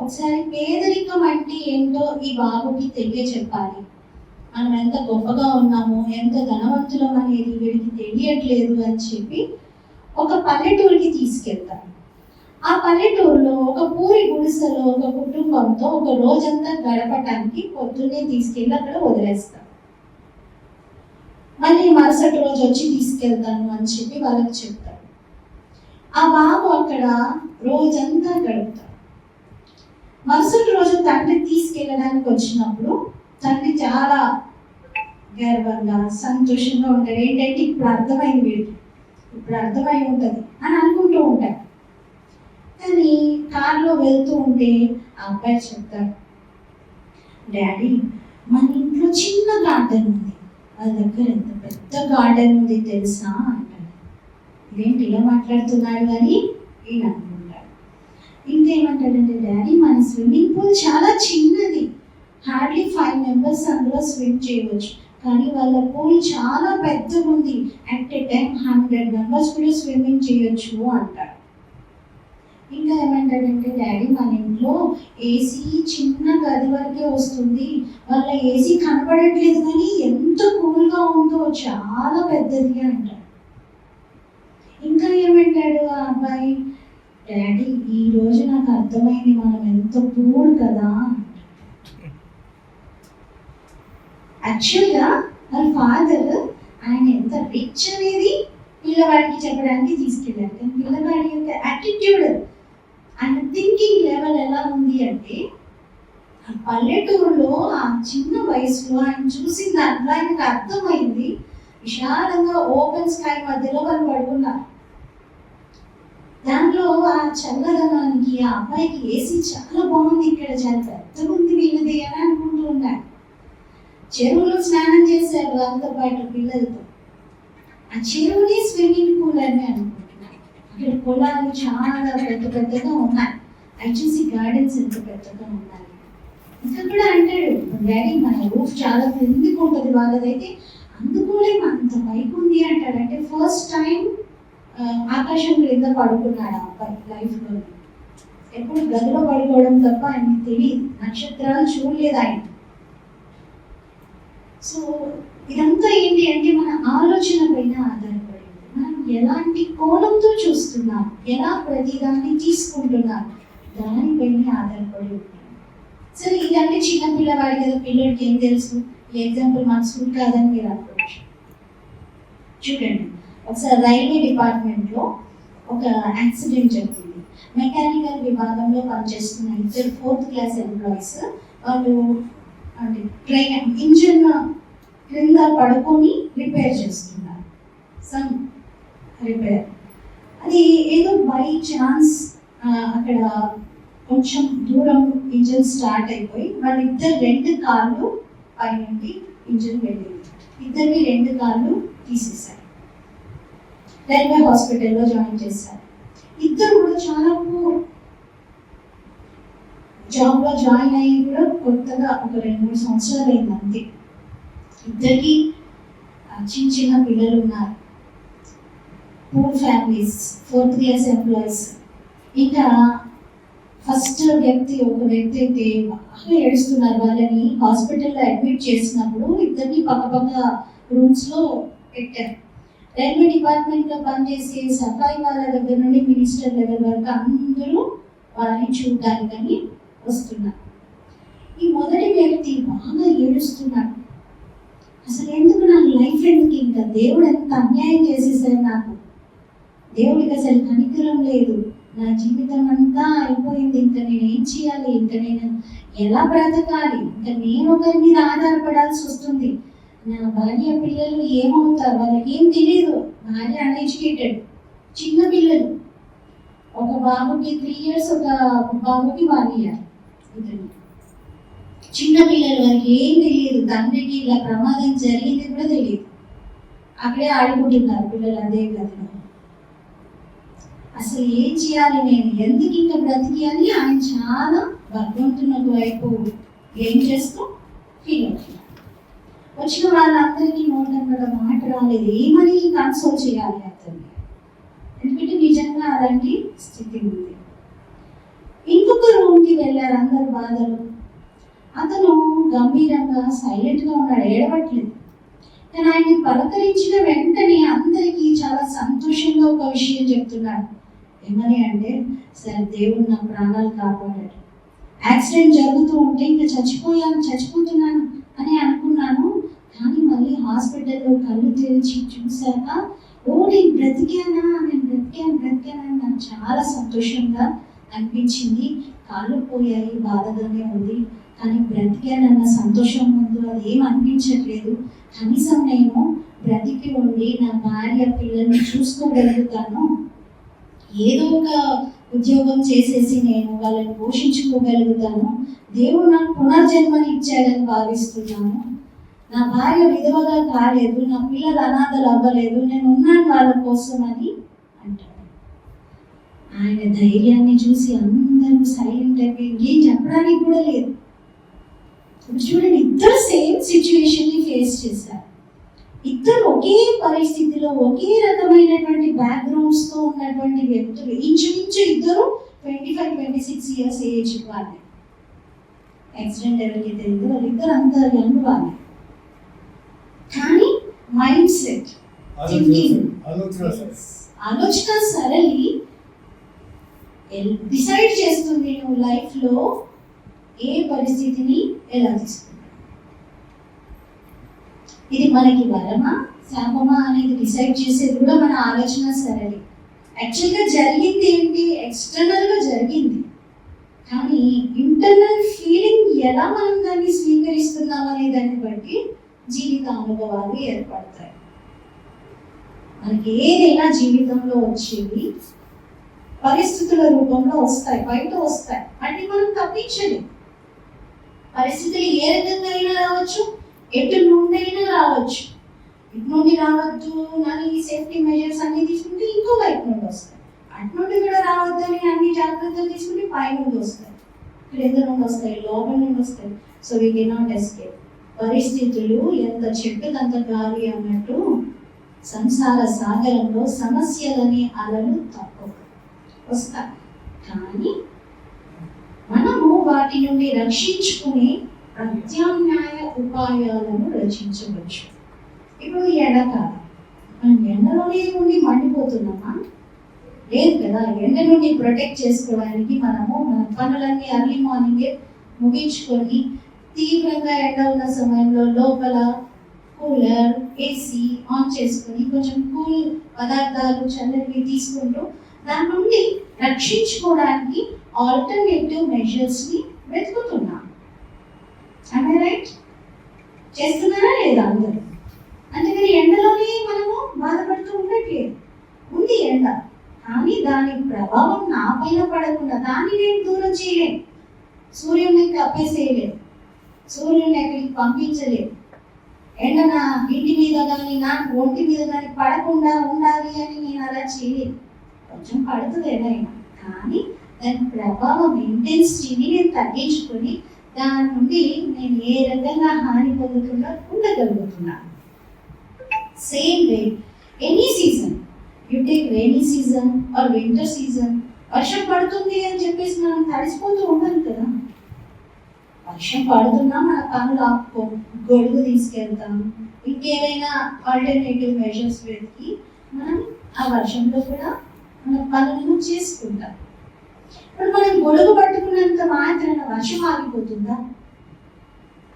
ఒకసారి పేదరికం అంటే ఏంటో ఈ బాబుకి తెలియచెప్పాలి మనం ఎంత గొప్పగా ఉన్నామో, ఎంత ధనవంతులం అనేది వీడికి తెలియట్లేదు అని చెప్పి ఒక పల్లెటూరికి తీసుకెళ్తారు. ఆ పల్లెటూరులో ఒక పూరి గుడిసెలో ఒక కుటుంబంతో ఒక రోజంతా గడపటానికి పొద్దున్నే తీసుకెళ్ళి అక్కడ వదిలేస్తారు. మళ్ళీ మరుసటి రోజు వచ్చి తీసుకెళ్తాను అని చెప్పి వాళ్ళకి చెప్తారు. ఆ బాబు అక్కడ రోజంతా గడుపుతాడు. మరుసటి రోజు తండ్రి తీసుకెళ్ళడానికి వచ్చినప్పుడు తండ్రి చాలా గర్వంగా సంతోషంగా ఉంటాడు. ఏంటంటే ఇప్పుడు అర్థమైంది వీడికి, ఇప్పుడు అర్థమై ఉంటుంది అని అనుకుంటూ ఉంటాడు. కానీ కారులో వెళ్తూ ఉంటే ఆ అబ్బాయి చెప్తాడు, డాడీ మన ఇంట్లో చిన్న గార్డెన్ ఉంది, వాళ్ళ దగ్గర ఎంత పెద్ద గార్డెన్ ఉంది తెలుసా అంటాడు. ఇదేంటి ఇలా మాట్లాడుతున్నాడు అని ఈయన అనుకుంటాడు. ఇంకేమంటాడంటే, డాడీ మన స్విమ్మింగ్ పూల్ చాలా చిన్నది, హార్డ్లీ 5 members అందులో స్విమ్ చేయవచ్చు, కానీ వాళ్ళ పూల్ చాలా పెద్దగా ఉంది, అట్ ఎ టైం 100 members కూడా స్విమ్మింగ్ చేయొచ్చు అంటాడు. ఇంకా ఏమంటాడంటే, డాడీ మన ఇంట్లో ఏసీ చిన్న గది వరకే వస్తుంది, వాళ్ళ ఏసీ కనపడట్లేదు కానీ ఎంత కూల్గా ఉందో, చాలా పెద్దది అంటాడు. ఇంకా ఏమంటాడు ఆ అబ్బాయి, డాడీ ఈ రోజు నాకు అర్థమైంది మనం ఎంత పూర్ కదా. యాక్చువల్గా వాళ్ళ ఫాదర్ ఆయన ఎంత రిచ్ అనేది పిల్లవాడికి చెప్పడానికి తీసుకెళ్ళారు. కానీ పిల్లవాడి యొక్క యాటిట్యూడ్ అండ్ థింకింగ్ లెవెల్ ఎలా ఉంది అంటే, ఆ పల్లెటూరులో ఆ చిన్న వయసులో ఆయన చూసిన దాంట్లో ఆయనకు అర్థమైంది, విశాలంగా ఓపెన్ స్కై మధ్యలో వాళ్ళు పడుకున్నారు. దాంట్లో ఆ చల్లదనానికి ఆ అబ్బాయికి ఏసీ చాలా బాగుంది, ఇక్కడ చాలా పెద్దగా ఉంది వీళ్ళది అని అనుకుంటూ ఉన్నాడు. చెరువులో స్నానం చేశారు వాళ్ళతో పాటు పిల్లలతో. ఆ చెరువుని స్విమ్మింగ్ పూల్ అని అనుకుంటున్నాడు. ఇక్కడ పొలాలు చాలా పెద్ద పెద్దగా ఉన్నాయి, అవి చూసి గార్డెన్స్ ఎంత పెద్దగా ఉన్నాయి. ఇంకా కూడా అంటాడు, డాడీ మన రూఫ్ చాలా క్రిందికి ఉంటుంది, వాళ్ళదైతే అందుకోలేము అంత పైకి ఉంది అంటాడు. అంటే ఫస్ట్ టైం ఆకాశం క్రింద పడుకున్నాడు ఆ అబ్బాయి లైఫ్లో. ఎప్పుడు గదిలో పడుకోవడం తప్ప ఆయనకి తెలియదు, నక్షత్రాలు చూడలేదు ఆయన. సో ఇదంతా ఏంటి అంటే మన ఆలోచన పైన ఆధారపడి ఉంది. మనం ఎలాంటి కోణంతో చూస్తున్నాం, ఎలా ప్రతిదాన్ని తీసుకుంటున్నాం, దానిపైన ఆధారపడి ఉంటాం. సరే ఇదంటే చిన్న పిల్లవాడి కదా, పిల్లడికి ఏం తెలుసు, ఈ ఎగ్జాంపుల్ మన స్కూల్ కాదని మీరు అనుకోవచ్చు. చూడండి, ఒకసారి రైల్వే డిపార్ట్మెంట్లో ఒక యాక్సిడెంట్ జరిగింది. మెకానికల్ విభాగంలో పనిచేస్తున్న 2 4th class ఎంప్లాయీస్ వాళ్ళు అంటే ట్రైన్ ఇంజిన్ క్రింద పడుకొని రిపేర్ చేస్తున్నారు, సమ్ రిపేర్. అది ఏదో బై ఛాన్స్ అక్కడ కొంచెం దూరం ఇంజిన్ స్టార్ట్ అయిపోయి వాళ్ళిద్దరు 2 కాళ్ళు పైనుండి ఇంజిన్ వెళ్ళింది, ఇద్దరివి 2 కాళ్ళు తీసేశారు. రైల్వే హాస్పిటల్లో జాయిన్ చేశారు. ఇద్దరు కూడా చాలా పూర్, జాబ్లో జాయిన్ అయ్యి కూడా కొత్తగా ఒక 2-3 సంవత్సరాలు అయింది అంతే. ఇద్దరికి చిన్న చిన్న పిల్లలు ఉన్నారు, poor families, 4th class employees. ఇంకా ఫస్ట్ ఒక వ్యక్తి అయితే బాగా ఏడుస్తున్నారు. వాళ్ళని హాస్పిటల్లో అడ్మిట్ చేసినప్పుడు ఇద్దరిని పక్కపక్క రూమ్స్లో పెట్టారు. రైల్వే డిపార్ట్మెంట్లో పనిచేసే సఫాయి వాళ్ళ దగ్గర నుండి మినిస్టర్ లెవెల్ వరకు అందరూ వాళ్ళని చూడడానికని వస్తున్నారు. ఈ మొదటి వ్యక్తి బాగా ఏడుస్తున్నాడు. అసలు ఎందుకు నాకు లైఫ్ ఎందుకు, ఇంకా దేవుడు ఎంత అన్యాయం చేసేసారు నాకు, దేవుడికి అసలు కనికరం లేదు, నా జీవితం అంతా అయిపోయింది, ఇంకా నేను ఏం చేయాలి, ఇంకా నేను ఎలా బ్రతకాలి, ఇంకా నేను ఒకరి మీద ఆధారపడాల్సి వస్తుంది, నా భార్య పిల్లలు ఏమవుతారు, వాళ్ళకి ఏం తెలియదు, భార్య అన్ఎడ్యుకేటెడ్, చిన్న పిల్లలు, ఒక బాబుకి 3 years, ఒక బాబుకి 1 year, చిన్న పిల్లలు, వారికి ఏం తెలియదు, తండ్రికి ఇలా ప్రమాదం జరిగింది కూడా తెలియదు, అక్కడే ఆడుకుంటున్నారు పిల్లలు అదే గదిలో. అసలు ఏం చేయాలి, నేను ఎందుకు ఇంకా బ్రతికి అని ఆయన చాలా భగవంతుని వైపు ఏం చేస్తూ ఫీల్ అవుతున్నారు. వచ్చిన వాళ్ళందరికీ నోటంగా మాట రాలేదు, ఏమని కన్సోల్ చేయాలి అతన్ని, ఎందుకంటే నిజంగా అలాంటి స్థితి ఉంది. ఇంకొక రూమ్కి వెళ్ళారు అందరు బాధలు. అతను గంభీరంగా సైలెంట్గా ఉన్నాడు, ఏడవట్లేదు. కానీ ఆయన్ని పలకరించిన వెంటనే అందరికీ చాలా సంతోషంగా ఒక విషయం చెప్తున్నాడు. ఏమని అంటే, సార్ దేవుడు నా ప్రాణాలు కాపాడాడు. యాక్సిడెంట్ జరుగుతూ ఉంటే ఇంకా చచ్చిపోతున్నాను అని అనుకున్నాను. కానీ మళ్ళీ హాస్పిటల్లో కళ్ళు తెరిచి చూశాక, ఓ నేను బ్రతికానా అని నాకు చాలా సంతోషంగా అనిపించింది. కాళ్ళు పోయాయి, బాధగానే ఉంది, కానీ బ్రతికానన్న సంతోషం ముందు అది ఏం అనిపించట్లేదు. కనీసం నేను బ్రతికి ఉండి నా భార్య పిల్లల్ని చూసుకోగలుగుతాను, ఏదో ఒక ఉద్యోగం చేసేసి నేను వాళ్ళని పోషించుకోగలుగుతాను, దేవుడు నాకు పునర్జన్మని ఇచ్చాడని భావిస్తున్నాను, నా భార్య విధవగా కాలేదు, నా పిల్లలు అనాథలు అవ్వలేదు, నేను ఉన్నాను వాళ్ళ కోసం అని అంటాడు. ఆయన ధైర్యాన్ని చూసి అందరూ సైలెంట్ అయిపోయి ఏం చెప్పడానికి కూడా లేదు. చూడండి, ఇద్దరు సేమ్ సిచ్యువేషన్ని ఫేస్ చేశారు. ఇద్దరు ఒకే పరిస్థితిలో, ఒకే రకమైనటువంటి బ్యాక్గ్రౌండ్స్తో ఉన్నటువంటి వ్యక్తులు. ఇంచుమించు ఇద్దరు 25-26 ఇయర్స్ ఏజ్ వాళ్ళే. యాక్సిడెంట్ ఎవరికి తెలియదు, వాళ్ళిద్దరు అంత యంగ్ వాళ్ళే. కానీ మైండ్ సెట్, ఆలోచన సరళి డిసైడ్ చేస్తుంది నువ్వు లైఫ్లో ఏ పరిస్థితిని ఎలా తీసుకుంటావు. ఇది మనకి వరమా శాపమా అనేది డిసైడ్ చేసేది కూడా మన ఆలోచన సరళి. యాక్చువల్గా జరిగింది ఏంటి, ఎక్స్టర్నల్గా జరిగింది, కానీ ఇంటర్నల్ ఫీలింగ్ ఎలా మనం దాన్ని స్వీకరిస్తున్నాం అనే దాన్ని బట్టి జీవిత అనుభవాలు ఏర్పడతాయి. మనకి ఏదైనా జీవితంలో వచ్చేవి పరిస్థితుల రూపంలో వస్తాయి, బయట వస్తాయి, అంటే మనం తప్పించలేం. పరిస్థితులు ఏ రకంగా అయినా రావచ్చు, ఎటు నుండైనా రావచ్చు. ఇటు నుండి రావద్దు అని సేఫ్టీ మెజర్స్ అన్ని తీసుకుంటే ఇంకో వైపు నుండి వస్తాయి, అటు నుండి కూడా రావద్దని అన్ని జాగ్రత్తలు తీసుకుంటే పై నుండి వస్తాయి, క్రింద నుండి వస్తాయి, లోపల నుండి వస్తాయి. So we cannot escape. పరిస్థితులు ఎంత చెట్టుకంత గాలి అన్నట్టు సంసార సాగరంలో సమస్యలని అలలు తప్పవు, వస్తాయి. కానీ మనము వాటి నుండి రక్షించుకునే ప్రత్యామ్నాయ ఉపాయాలను రచించవచ్చు. ఇప్పుడు ఎండాకాలం, మనం ఎండలోనే ఉండి మండిపోతున్నామా? లేదు కదా. ఎండ నుండి ప్రొటెక్ట్ చేసుకోవడానికి మనము మన పనులన్నీ అర్లీ మార్నింగే ముగించుకొని, తీవ్రంగా ఎండ ఉన్న సమయంలో లోపల కూలర్, ఏసీ ఆన్ చేసుకొని కొంచెం కూల్ పదార్థాలు చల్లవి తీసుకుంటూ దాని నుండి రక్షించుకోవడానికి ఆల్టర్నేటివ్ మెజర్స్ని వెతుకుతున్నాం. రైట్? చేస్తున్నారా లేదా అందరూ? అందుకని ఎండలోనే మనము బాధపడుతూ ఉండట్లేదు. ఉంది ఎండ, కానీ దాని ప్రభావం నా పైన పడకుండా దాన్ని నేను దూరం చేయలేను. సూర్యుడిని కప్పేసేయలేదు, సూర్యుడిని ఎక్కడికి పంపించలేదు. ఎండ నా ఇంటి మీద కానీ నా ఒంటి మీద కానీ పడకుండా ఉండాలి అని నేను అలా చేయలేదు. కొంచెం పడుతుంది ఏదైనా, కానీ దాని ప్రభావం ఇంటెన్సిటీని నేను తగ్గించుకొని దాని నుండి నేను ఏ రకంగా హాని పొందుతున్నా ఉండగలుగుతున్నాను. Same way any season, you take rainy season or winter season, వర్షం పడుతుంది అని చెప్పేసి మనం తడిసిపోతూ ఉండాలి కదా. వర్షం పడుతున్నా మన పనులు ఆపుకో, గొడుగు తీసుకెళ్తాం, ఇంకేమైనా ఆల్టర్నేటివ్ మెజర్స్ వెతికి మనం ఆ వర్షంలో కూడా మన పనులను చేసుకుంటాం. ఇప్పుడు మనం గొడుగు పట్టుకున్నంత మాత్రాన వర్షం ఆగిపోతుందా?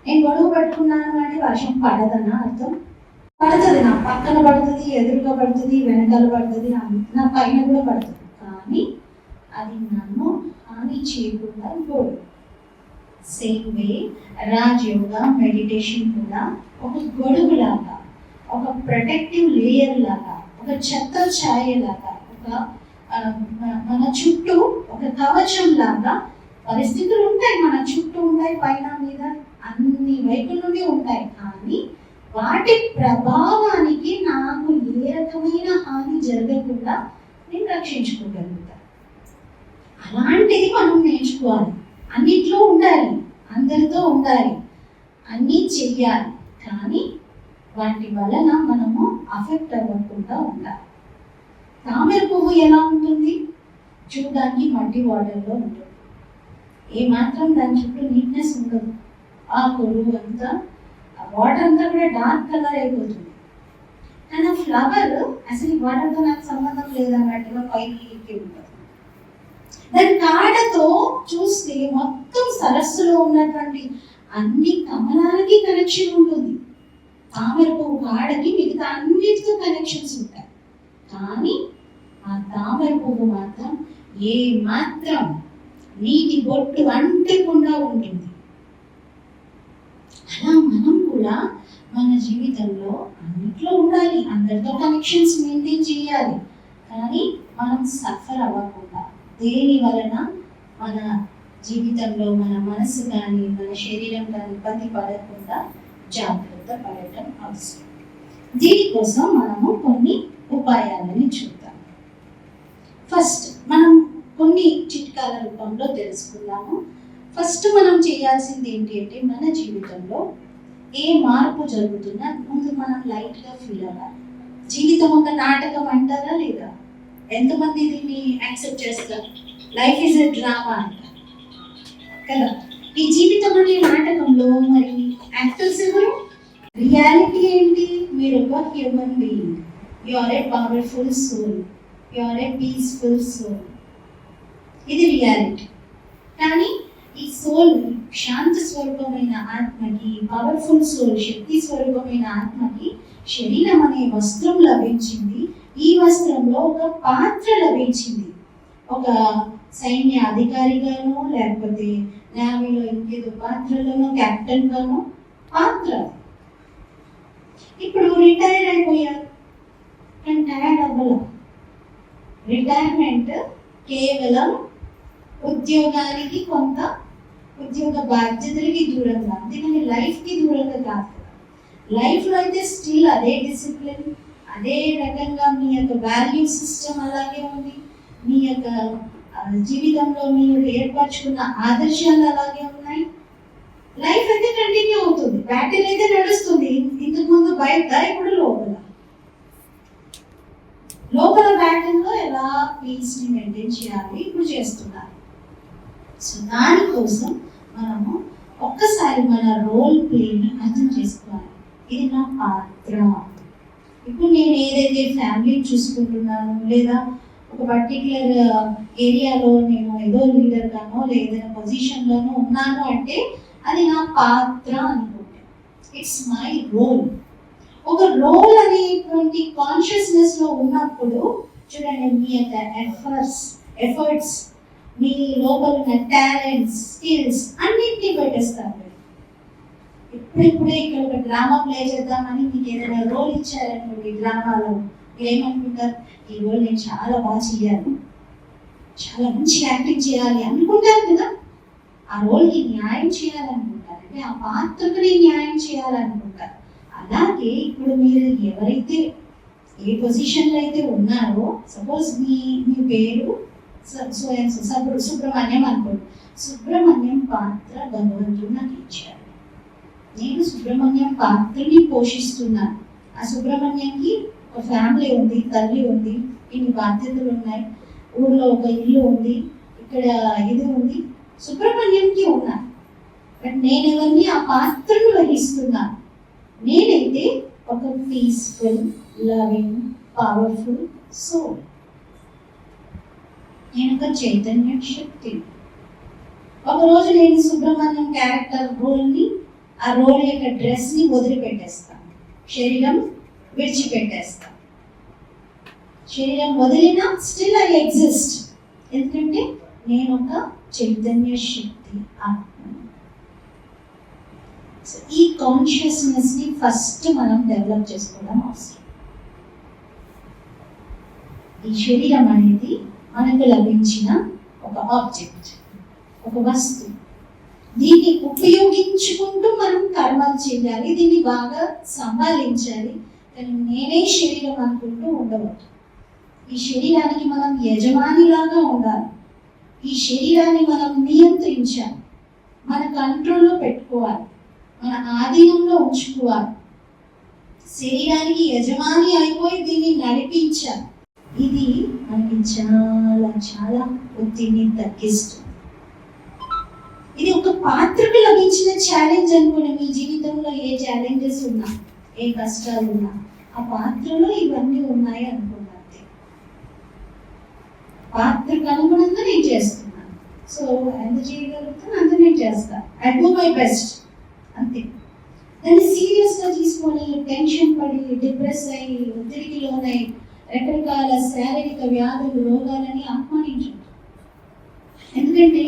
నేను గొడుగు పట్టుకున్నాను అంటే వర్షం పడదనా అర్థం? పడుతుంది, నా పక్కన పడుతుంది, ఎదురుగా పడుతుంది, వెనకాల పడుతుంది, నా పైన కూడా పడుతుంది, కానీ అది నన్ను హాని చేయకుండా గొడుగు. సేమ్ వే రాజయోగా, మెడిటేషన్ కూడా ఒక గొడుగులాగా, ఒక ప్రొటెక్టివ్ లేయర్ లాగా, ఒక చెత్త ఛాయ లాగా, ఒక మన చుట్టూ ఒక కవచం లాగా. పరిస్థితులు ఉంటాయి, మన చుట్టూ ఉంటాయి, పైన మీద అన్ని వైపుల నుండి ఉంటాయి, కానీ వాటి ప్రభావానికి నాకు ఏ రకమైన హాని జరగకుండా నేను రక్షించుకోగలుగుతాను. అలాంటిది మనం నేర్చుకోవాలి. అన్నిట్లో ఉండాలి, అందరితో ఉండాలి, అన్నీ చెయ్యాలి, కానీ వాటి వలన మనము అఫెక్ట్ అవ్వకుండా ఉండాలి. తామర పువ్వు ఎలా ఉంటుంది? చూడడానికి మట్టి వాటర్లో ఉంటుంది, ఏమాత్రం దాని చుట్టూ నీట్నెస్ ఉండదు, ఆకులు అంతా వాటర్ అంతా కూడా డార్క్ కలర్ అయిపోతుంది. కానీ ఆ ఫ్లవర్ అసలు వాటర్తో నాకు సంబంధం లేదన్నట్టుగా పైకి ఎక్కి ఉంటుంది. దాని కాడతో చూస్తే మొత్తం సరస్సులో ఉన్నటువంటి అన్ని కమలాలకి కనెక్షన్ ఉంటుంది. తామర పువ్వు కాడకి మిగతా అన్నిటితో కనెక్షన్స్ ఉంటాయి. కానీ ఆ తామర పువ్వు మాత్రం ఏ మాత్రం నీటి బొట్టు అంటకుండా ఉంటుంది. అలా మనం కూడా మన జీవితంలో అన్నిట్లో ఉండాలి, అందరితో కనెక్షన్స్ మెయింటైన్ చేయాలి. కానీ మనం సఫర్ అవ్వకుండా, దేని వలన మన జీవితంలో మన మనసు కానీ మన శరీరం కానీ ఇబ్బంది పడకుండా జాగ్రత్త పడటం అవసరం. దీనికోసం మనము కొన్ని ఉపాయాలని చూద్దాం. ఫస్ట్ మనం కొన్ని చిట్కాల రూపంలో తెలుసుకుందాము. ఫస్ట్ మనం చేయాల్సింది ఏంటి అంటే, మన జీవితంలో ఏ మార్పు జరుగుతున్నా ముందు మనం లైట్గా ఫీల్ అవ్వాలి. జీవితం ఒక నాటకం అంటారా లేదా? ఎంతమంది దీన్ని యాక్సెప్ట్ చేస్తారు? లైఫ్ ఈజ్ ఎ డ్రామా అంటారు కదా. ఈ జీవితం అనే నాటకంలో మరి యాక్టర్స్ ఎవరు? రియాలిటీ ఏంటి? మీరు ఒక human being, you are a powerful soul, you are a peaceful soul. ఇది రియాలిటీ. కానీ ఈ సోల్, శాంత స్వరూపమైన ఆత్మకి, పవర్ఫుల్ సోల్, శక్తి స్వరూపమైన ఆత్మకి శరీరం అనే వస్త్రం లభించింది. ఈ వస్త్రంలో ఒక పాత్ర లభించింది. ఒక సైన్య అధికారిగానో లేకపోతే నేవీలో ఇంకేదో పాత్రలోనో, కెప్టెన్ గానో పాత్ర. ఇప్పుడు రిటైర్ అయిపోయారు, కానీ టైర్డ్ అవ్వాల. రిటైర్మెంట్ కేవలం ఉద్యోగానికి, కొంత ఉద్యోగ బాధ్యతలకి దూరంగా, అందుకని లైఫ్కి దూరంగా కాదు కదా. లైఫ్లో అయితే స్టిల్ అదే డిసిప్లిన్, అదే రకంగా మీ యొక్క వాల్యూ సిస్టమ్ అలాగే ఉంది. మీ యొక్క జీవితంలో మీరు ఏర్పరచుకున్న ఆదర్శాలు అలాగే ఉన్నాయి. లైఫ్ అయితే కంటిన్యూ అవుతుంది, బ్యాటిల్ అయితే నడుస్తుంది. ఇంతకుముందు బయట, ఇప్పుడు లోపల. లోపల బ్యాటిల్లో ఎలా పీస్ని మెయింటైన్ చేయాలి ఇప్పుడు చేస్తున్నారు. సో దానికోసం మనము ఒక్కసారి మన రోల్ ప్లేని అర్థం చేసుకోవాలి. ఇది నా పాత్ర. ఇప్పుడు నేను ఏదైతే ఫ్యామిలీ చూసుకుంటున్నాను, లేదా ఒక పర్టికులర్ ఏరియాలో నేను ఏదో లీడర్ గానో లేదా పొజిషన్లోనో ఉన్నాను అంటే అది నా పాత్ర అనుకుంటే ఇట్స్ మై రోల్. ఒక రోల్ అనేటువంటి కాన్షియస్నెస్లో ఉన్నప్పుడు చూడండి, మీ యొక్క ఎఫర్ట్స్, మీ లోపల ఉన్న టాలెంట్స్, స్కిల్స్ అన్నింటినీ పెట్టేస్తారు. ఇప్పుడిప్పుడే ఇక్కడ ఒక డ్రామా ప్లే చేద్దామని మీకు ఏదైనా రోల్ ఇచ్చారనుకోండి డ్రామాలో, మీరు ఏమనుకుంటారు? ఈ రోల్ నేను చాలా బాగా చేయాలి, చాలా మంచి యాక్టింగ్ చేయాలి అనుకుంటారు కదా. ఆ రోల్కి న్యాయం చేయాలనుకుంటారు, అంటే ఆ పాత్రకి న్యాయం చేయాలనుకుంటారు. అలాగే ఇప్పుడు మీరు ఎవరైతే ఏ పొజిషన్లో అయితే ఉన్నారో, సపోజ్ మీ పేరు సుబ్రహ్మణ్యం అనుకోండి. సుబ్రహ్మణ్యం పాత్ర భగవంతుడు నాకు ఇచ్చారు. నేను సుబ్రహ్మణ్యం పాత్రని పోషిస్తున్నాను. ఆ సుబ్రహ్మణ్యంకి ఒక ఫ్యామిలీ ఉంది, తల్లి ఉంది, ఇన్ని బాధ్యతలు ఉన్నాయి, ఊళ్ళో ఒక ఇల్లు ఉంది, ఇక్కడ ఇది ఉంది, సుబ్రహ్మణ్యంకి ఉన్నాయి. బట్ నేను ఎవరిని? ఆ పాత్రను వహిస్తున్నాను. నేనైతే ఒక పీస్ఫుల్, లవింగ్, పవర్ఫుల్ సోల్. నేను ఒక చైతన్య శక్తి. ఒకరోజు నేను సుబ్రహ్మణ్యం క్యారెక్టర్ రోల్ని, ఆ రోల్ యొక్క డ్రెస్ని వదిలిపెట్టేస్తాను, శరీరం విడిచిపెట్టేస్తాను. శరీరం వదిలినా స్టిల్ ఐ ఎగ్జిస్ట్, ఎందుకంటే నేను ఒక చైతన్య శక్తి, ఆత్మ. ఈ కాన్షియస్నెస్ని ఫస్ట్ మనం డెవలప్ చేసుకోవడం అవసరం. ఈ శరీరం అనేది మనకు లభించిన ఒక ఆబ్జెక్ట్, ఒక వస్తువు. దీన్ని ఉపయోగించుకుంటూ మనం కర్మలు చేయాలి, దీన్ని బాగా సంభాళించాలి. కానీ నేనే శరీరం అనుకుంటూ ఉండవద్దు. ఈ శరీరానికి మనం యజమానిలాగా ఉండాలి. ఈ శరీరాన్ని మనం నియంత్రించాలి, మన కంట్రోల్లో పెట్టుకోవాలి, మన ఆధీనంలో ఉంచుకోవాలి. శరీరానికి యజమాని అయిపోయి దీన్ని నడిపించాలి. ఇది మనకి చాలా చాలా ఒత్తిడిని తగ్గిస్తుంది. ఇది ఒక పాత్రకు లభించిన ఛాలెంజ్ అనుకోండి. మీ జీవితంలో ఏ ఛాలెంజెస్ ఉన్నా, ఏ కష్టాలు ఉన్నా, ఆ పాత్రలో ఇవన్నీ ఉన్నాయి అనుకోండి. అంతే, పాత్రకు అనుగుణంగా నేను చేస్తున్నాను. సో ఎంత చేయగలుగుతాను అంత నేను చేస్తాను. ఐ డూ మై బెస్ట్, అంతే. దాన్ని సీరియస్గా తీసుకొని టెన్షన్ పడి డిప్రెస్ అయ్యి ఒత్తిడికి లోనై రకరకాల శారీరక వ్యాధులు రోగాలని ఆహ్వానించు. ఎందుకంటే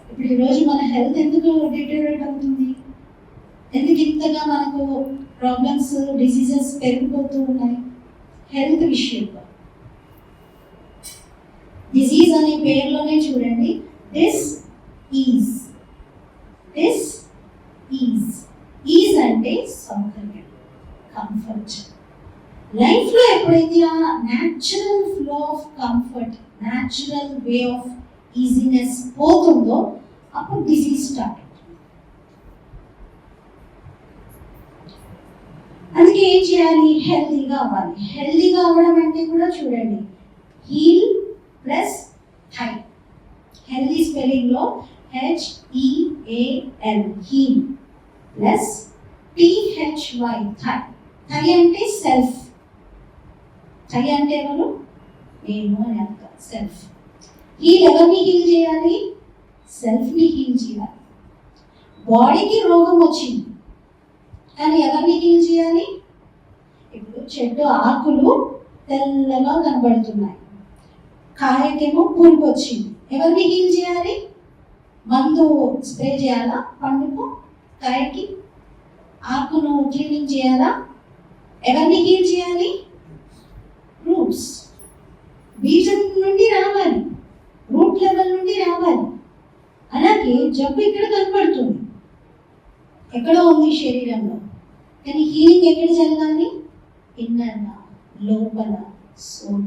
ఇప్పుడు ఈరోజు మన హెల్త్ ఎందుకు డిటోరేట్ అవుతుంది, ఎందుకు ఇంతగా మనకు ప్రాబ్లమ్స్ డిసీజెస్ పెరిగిపోతూ ఉన్నాయి? హెల్త్ విషయంలో. డిసీజ్ అనే పేరులోనే చూడండి, this is, this is. Is అంటే సౌకర్యం, కంఫర్ట్. లైఫ్లో ఎప్పుడైతే ఆ natural flow of comfort, natural way of easiness పోతుందో అప్పుడు డిసీజ్ స్టార్ట్ అవుతుంది. అందుకే ఏం చేయాలి? హెల్తీగా అవ్వాలి. హెల్తీగా అవ్వడం అంటే కూడా చూడండి, హీల్ ప్లస్ హై. హెల్తీ స్పెల్లింగ్లో HEAL, heal plus THY, thy. Thy అంటే సెల్ఫ్. థై అంటే ఎవరు? నేను అని అర్థం, సెల్ఫ్. హీల్ ఎవరిని హీల్ చేయాలి? సెల్ఫ్ని హీల్ చేయాలి. బాడీకి రోగం వచ్చింది కానీ ఎవరిని హీల్ చేయాలి? ఇప్పుడు చెట్టు ఆకులు తెల్లగా కనబడుతున్నాయి, కాయకేమో పురుగు వచ్చింది, ఎవరిని హీల్ చేయాలి? మందు స్ప్రే చేయాలా? పండుకు, కాయకి, ఆకును క్లీనింగ్ చేయాలా? ఎవరిని హీల్ చేయాలి? రూట్స్. బీజం నుండి రావాలి, రూట్ లెవెల్ నుండి రావాలి. అలాగే జబ్బు ఇక్కడ కనపడుతుంది, ఎక్కడో ఉంది శరీరంలో, కానీ హీలింగ్ ఎక్కడ జరగాలి? ఇన్నర్గా, లోపల, సోల్.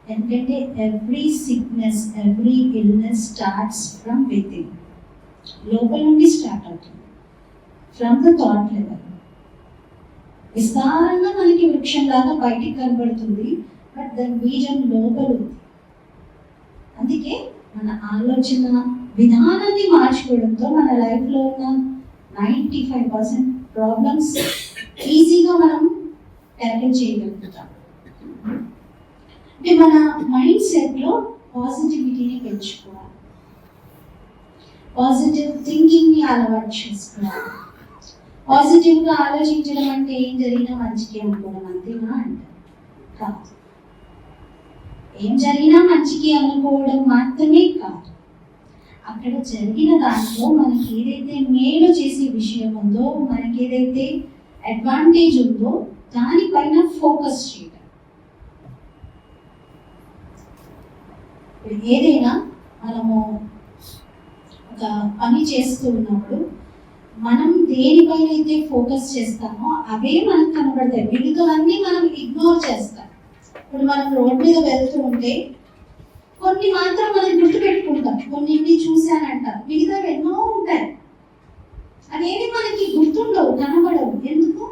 ఎందుకంటే every sickness, every illness starts from within. లోపల నుండి స్టార్ట్ అవుతుంది, ఫ్రమ్ ద థాట్ లెవెల్. విస్తారంగా మనకి వృక్షంలాగా బయటికి కనబడుతుంది, బట్ దాని బీజం లోపల ఉంది. అందుకే మన ఆలోచన విధానాన్ని మార్చుకోవడంతో మన లైఫ్లో ఉన్న 95% ప్రాబ్లమ్స్ ఈజీగా మనం ట్యాకిల్ చేయగలుగుతాం. అంటే మన మైండ్ సెట్లో పాజిటివిటీని పెంచుకోవాలి, పాజిటివ్ థింకింగ్ని అలవాటు చేసుకోవాలి. పాజిటివ్గా ఆలోచించడం అంటే ఏం జరిగినా మంచిగా అనుకోవడం అంతేనా అంటారు? కాదు. ఏం జరిగినా మంచికి అనుకోవడం మాత్రమే కాదు, అక్కడ జరిగిన దాంట్లో మనకి ఏదైతే మేలు చేసే విషయం ఉందో, మనకి ఏదైతే అడ్వాంటేజ్ ఉందో దానిపైన ఫోకస్ చేయడం. ఏదైనా మనము ఒక పని చేస్తూ ఉన్నప్పుడు మనం దేనిపైన అయితే ఫోకస్ చేస్తామో అవే మనకు కనబడతాయి, మిగతావన్నీ మనం ఇగ్నోర్ చేస్తాం. ఇప్పుడు మనం రోడ్ మీద వెళ్తూ ఉంటే కొన్ని మాత్రం మనం గుర్తుపెట్టుకుంటాం, కొన్నింటిని చూశానంటాం, మిగతావి ఎన్నో ఉంటాయి, అవేవి మనకి గుర్తుండవు, కనబడవు. ఎందుకు?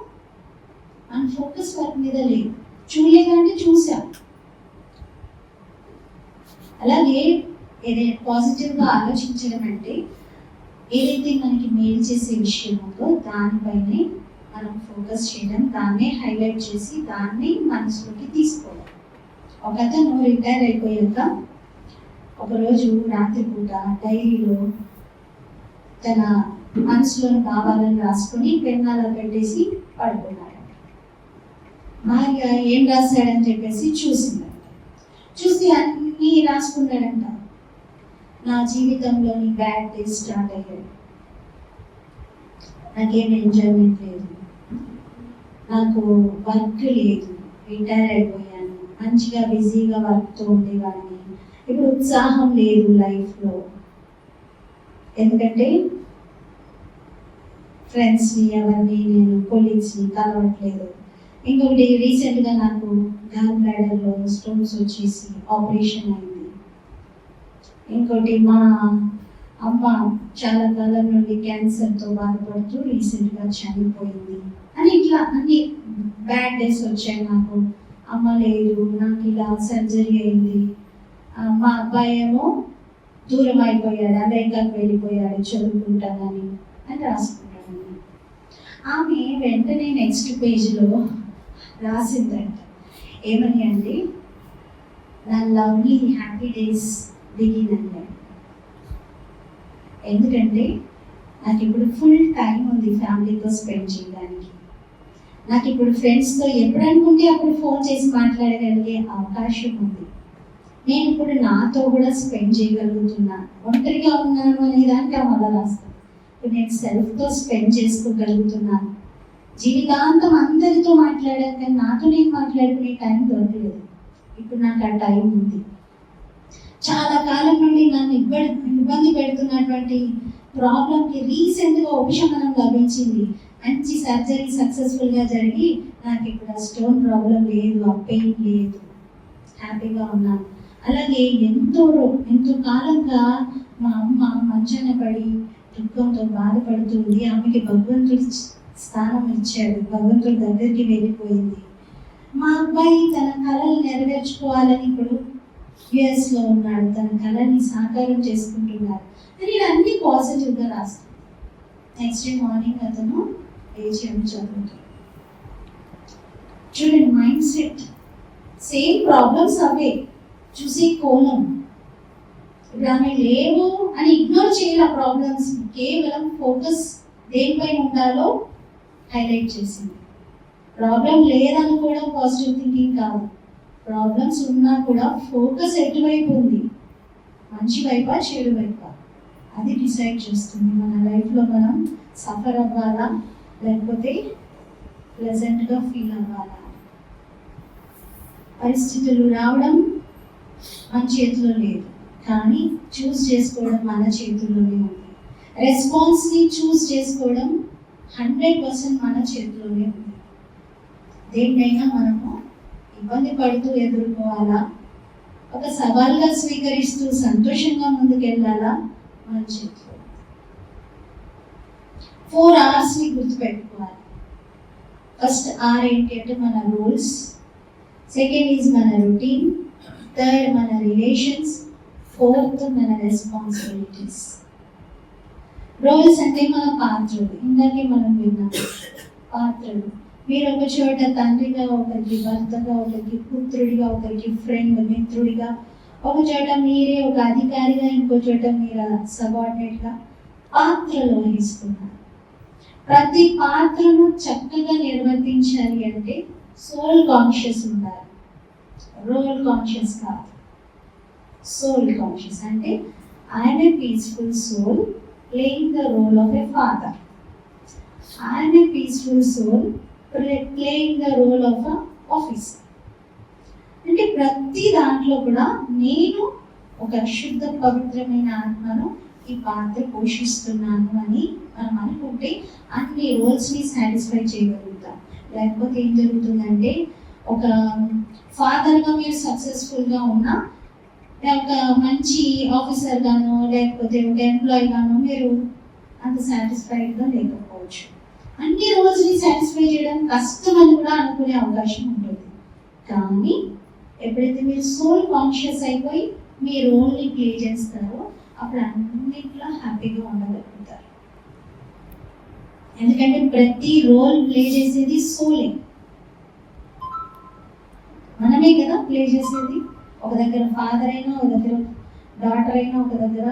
మన ఫోకస్ వర్క్ మీద లేదు, చూడలేదంటే చూసాం. అలాగే ఏదైనా పాజిటివ్గా ఆలోచించడం అంటే ఏదైతే మనకి మేలు చేసే విషయం ఉందో దానిపైనే మనం ఫోకస్ చేయడం, దాన్నే హైలైట్ చేసి దాన్ని మనసులోకి తీసుకోవడం. ఒక అతను రిటైర్ అయిపోయాక ఒకరోజు రాత్రిపూట డైరీలో తన మనసులోని భావాలను రాసుకొని పెన్నాలో పెట్టేసి పడుకున్నాడు. భార్య ఏం రాశాడని చెప్పేసి చూసిందంట. చూసి అన్నీ రాసుకున్నాడంట. నా జీవితంలోని బ్యాడ్ డేస్ స్టార్ట్ అయ్యాడు, నాకేం ఎంజాయ్మెంట్ లేదు, నాకు వర్క్ లేదు, రిటైర్ అయిపోయాను, మంచిగా బిజీగా వర్క్తో ఉండేవాడిని, ఇప్పుడు ఉత్సాహం లేదు లైఫ్లో, ఎందుకంటే ఫ్రెండ్స్ని ఎవరిని నేను కొలీగ్స్ని కలవట్లేదు. ఇంకొకటి రీసెంట్గా నాకు గాల్ బ్లాడర్లో స్టోన్స్ వచ్చేసి ఆపరేషన్ అయింది. ఇంకోటి మా అమ్మ చాలా కాలం నుండి క్యాన్సర్తో బాధపడుతూ రీసెంట్గా చనిపోయింది అని ఇట్లా అన్ని బ్యాడ్ డేస్ వచ్చాయి. నాకు అమ్మ లేదు, నాకు ఇలా సర్జరీ అయింది, మా అబ్బాయి ఏమో దూరం అయిపోయాడు, అమెరికాకు వెళ్ళిపోయాడు చదువుకుంటానని అని రాసుకుంటాను. ఆమె వెంటనే నెక్స్ట్ పేజ్లో రాసిందంట, ఏమని అంటే, నా లవ్లీ హ్యాపీ డేస్ బిగిన్ అన్నాడు. ఎందుకంటే నాకు ఇప్పుడు ఫుల్ టైం ఉంది ఫ్యామిలీతో స్పెండ్ చేయడానికి. నాకు ఇప్పుడు ఫ్రెండ్స్తో ఎప్పుడు అనుకుంటే అప్పుడు ఫోన్ చేసి మాట్లాడగలిగే అవకాశం ఉంది. నేను ఇప్పుడు నాతో కూడా స్పెండ్ చేయగలుగుతున్నాను. ఒంటరిగా ఉన్నాను అనే దానికి అలా రాస్తాను. ఇప్పుడు నేను సెల్ఫ్తో స్పెండ్ చేసుకోగలుగుతున్నాను. జీవితాంతం అందరితో మాట్లాడాను, కానీ నాతో నేను మాట్లాడుకునే టైం దొరకలేదు. ఇప్పుడు నాకు ఆ టైం ఉంది. చాలా కాలం నుండి నన్ను ఇబ్బంది పెడుతున్నటువంటి ప్రాబ్లంకి రీసెంట్గా ఉపశమనం లభించింది. మంచి సర్జరీ సక్సెస్ఫుల్గా జరిగి నాకు ఇప్పుడు ఆ స్టోన్ ప్రాబ్లం లేదు, ఆ పెయిన్ లేదు, హ్యాపీగా ఉన్నాను. అలాగే ఎంతో కాలంగా మా అమ్మ మంచాన పడి దుఃఖంతో బాధపడుతుంది. ఆమెకి భగవంతుడి స్థానం ఇచ్చాడు, భగవంతుడి దగ్గరికి వెళ్ళిపోయింది. మా అబ్బాయి తన కళలు నెరవేర్చుకోవాలని ఇప్పుడు యుఎస్లో ఉన్నాడు, తన కళని సాకారం చేసుకుంటున్నాడు అని నేను అన్ని పాజిటివ్గా రాస్తాను. నెక్స్ట్ డే మార్నింగ్ అతను లేచాడు, చదువుతాడు. చూడండి, మైండ్ సెట్ సేమ్ ప్రాబ్లమ్స్ అవే, చూసే కోణం. ఇప్పుడు ఆమె లేవు అని ఇగ్నోర్ చేయాలి ప్రాబ్లమ్స్, కేవలం ఫోకస్ దేనిపైన ఉండాలో హైలైట్ చేసింది. ప్రాబ్లం లేదనుకోవడం పాజిటివ్ థింకింగ్ కాదు. ప్రాబ్లమ్స్ ఉన్నా కూడా ఫోకస్ ఎటువైపు ఉంది, మంచి వైపా చెడు వైపా, అది డిసైడ్ చేస్తుంది మన లైఫ్లో మనం సఫర్ అవ్వాలా లేకపోతే ప్లెజెంట్గా ఫీల్ అవ్వాలా. పరిస్థితులు రావడం మన చేతిలో లేదు, కానీ చూస్ చేసుకోవడం మన చేతుల్లోనే ఉంది. రెస్పాన్స్ని చూస్ చేసుకోవడం 100% మన చేతిలోనే ఉంది. దేన్నైనా మనము ఇబ్బంది పడుతూ ఎదుర్కోవాలా, ఒక సవాల్గా స్వీకరిస్తూ సంతోషంగా ముందుకెళ్ళాలా, మన చేతిలో. 4 Rsని గుర్తుపెట్టుకోవాలి. ఫస్ట్ R ఏంటి అంటే మన రూల్స్, సెకండ్ ఈజ్ మన రొటీన్, థర్డ్ మన రిలేషన్స్, ఫోర్త్ మన రెస్పాన్సిబిలిటీస్. రోల్స్ అంటే మన పాత్రలు. ఇందాకే మనం విన్నాం పాత్రలు. మీరు ఒక చోట తండ్రిగా, ఒకరికి భర్తగా, ఒకరికి పుత్రుడిగా, ఒకరికి ఫ్రెండ్ మిత్రుడిగా, ఒక చోట మీరే ఒక అధికారిగా, ఇంకో చోట మీరు సబార్డినేట్గా పాత్రలు వహిస్తున్నారు. ప్రతి పాత్రను చక్కగా నిర్వర్తించాలి అంటే సోల్ కాన్షియస్ ఉండాలి, రోల్ కాన్షియస్ కాదు. సోల్ కాన్షియస్ అంటే I'm a peaceful soul playing the role of a father. I'm a peaceful soul playing the role of officer. అంటే ప్రతి దాంట్లో కూడా నేను ఒక శుద్ధ పవిత్రమైన ఆత్మను ఈ పాత్ర పోషిస్తున్నాను అని మనం అనుకుంటే అన్ని రోల్స్ని సాటిస్ఫై చేయగలుగుతాం. లేకపోతే ఏం జరుగుతుందంటే, ఒక ఫాదర్గా మీరు సక్సెస్ఫుల్గా ఉన్నా, ఒక మంచి ఆఫీసర్గానో లేకపోతే ఒక ఎంప్లాయీగానో మీరు అంత సాటిస్ఫైడ్గా లేకపోవచ్చు. అన్ని రోల్స్ని సాటిస్ఫై చేయడం కష్టం అని కూడా అనుకునే అవకాశం ఉంటుంది. కానీ ఎప్పుడైతే మీరు సోల్ కాన్షియస్ అయిపోయి మీ రోల్ని ప్లే చేస్తారో అప్పుడు అన్నిట్లో హ్యాపీగా ఉండగలుగుతారు. ఎందుకంటే ప్రతి రోల్ ప్లే చేసేది సోలే, మనమే కదా ప్లే చేసేది. ఒక దగ్గర ఫాదర్ అయినా, ఒక దగ్గర డాటర్ అయినా, ఒక దగ్గర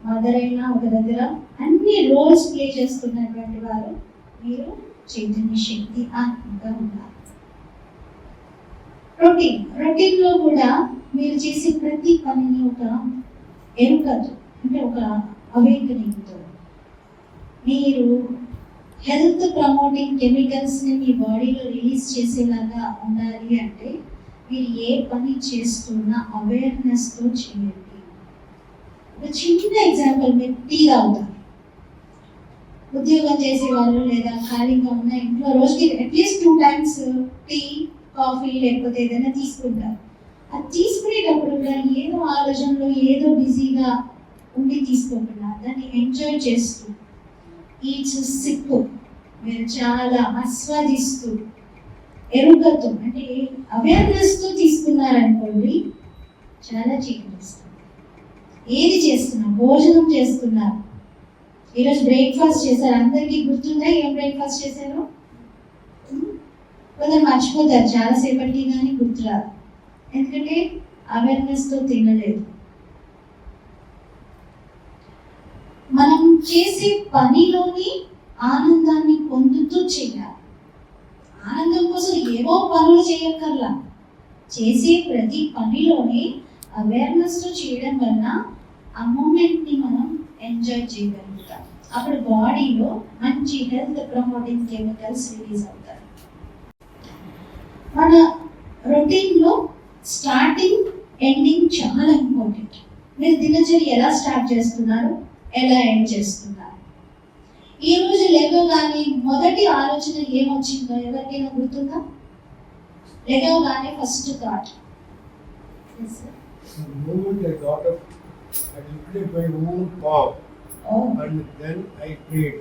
మదర్ అయినా, ఒక దగ్గర అన్ని రోల్స్ ప్లే చేస్తున్నటువంటి వారు మీరు చైతన్య శక్తి ఆత్మగా ఉన్నారు. రొటీన్లో కూడా మీరు చేసే ప్రతి పనిని ఒక ఎరుకతో, అంటే ఒక అవేకనింగ్తో, మీరు హెల్త్ ప్రమోటింగ్ కెమికల్స్ని మీ బాడీలో రిలీజ్ చేసేలాగా ఉండాలి అంటే మీరు ఏ పని చేస్తున్నా అవేర్నెస్తో చేయండి. ఒక చిన్న ఎగ్జాంపుల్, మీరు టీ తాగుతారు. ఉద్యోగం చేసేవాళ్ళు లేదా ఖాళీగా ఉన్న ఇంట్లో రోజుకి అట్లీస్ట్ 2 times టీ, కాఫీ లేకపోతే ఏదైనా తీసుకుంటారు. అది తీసుకునేటప్పుడు కూడా ఏదో ఆలోచనలో ఏదో బిజీగా ఉండి తీసుకోకుండా దాన్ని ఎంజాయ్ చేస్తూ, ఈచ్ సిప్ మీరు చాలా ఆస్వాదిస్తూ, ఎరుకతో అంటే అవేర్నెస్తో తీసుకున్నారనుకోండి, చాలా చేకూరుస్తుంది. ఏది చేస్తున్నా? భోజనం చేస్తున్నారు. ఈరోజు బ్రేక్ఫాస్ట్ చేశారు. అందరికీ గుర్తుందా ఏం బ్రేక్ఫాస్ట్ చేశారు? కొందరు మర్చిపోతారు చాలాసేపటికి, కానీ గుర్తురాదు. ఎందుకంటే అవేర్నెస్తో తినలేదు. మనం చేసే పనిలోని ఆనందాన్ని పొందుతూ చేయాలి. ఆనందం కోసం ఏవో పనులు చేయక్కర్లా. చేసే ప్రతి పనిలోనే అవేర్నెస్తో చేయడం వల్ల ఆ మూమెంట్ని మనం ఎంజాయ్ చేయగలుగుతాం. అప్పుడు బాడీలో మంచి హెల్త్ ప్రమోటింగ్ కెమికల్స్ రిలీజ్ అవుతాయి. మన రొటీన్లో స్టార్టింగ్ ఎండింగ్ చాలా ఇంపార్టెంట్. మీరు దినచర్య ఎలా స్టార్ట్ చేస్తున్నారు, ఎలా ఎండ్ చేస్తున్నారు? ఈ రోజు లేవగానే మొదటి ఆలోచన ఏమొచ్చిందో ఎవరికైనా గుర్తుందా? లేవగానే first thought. The moment I got up, I looked at my own palm and then I prayed.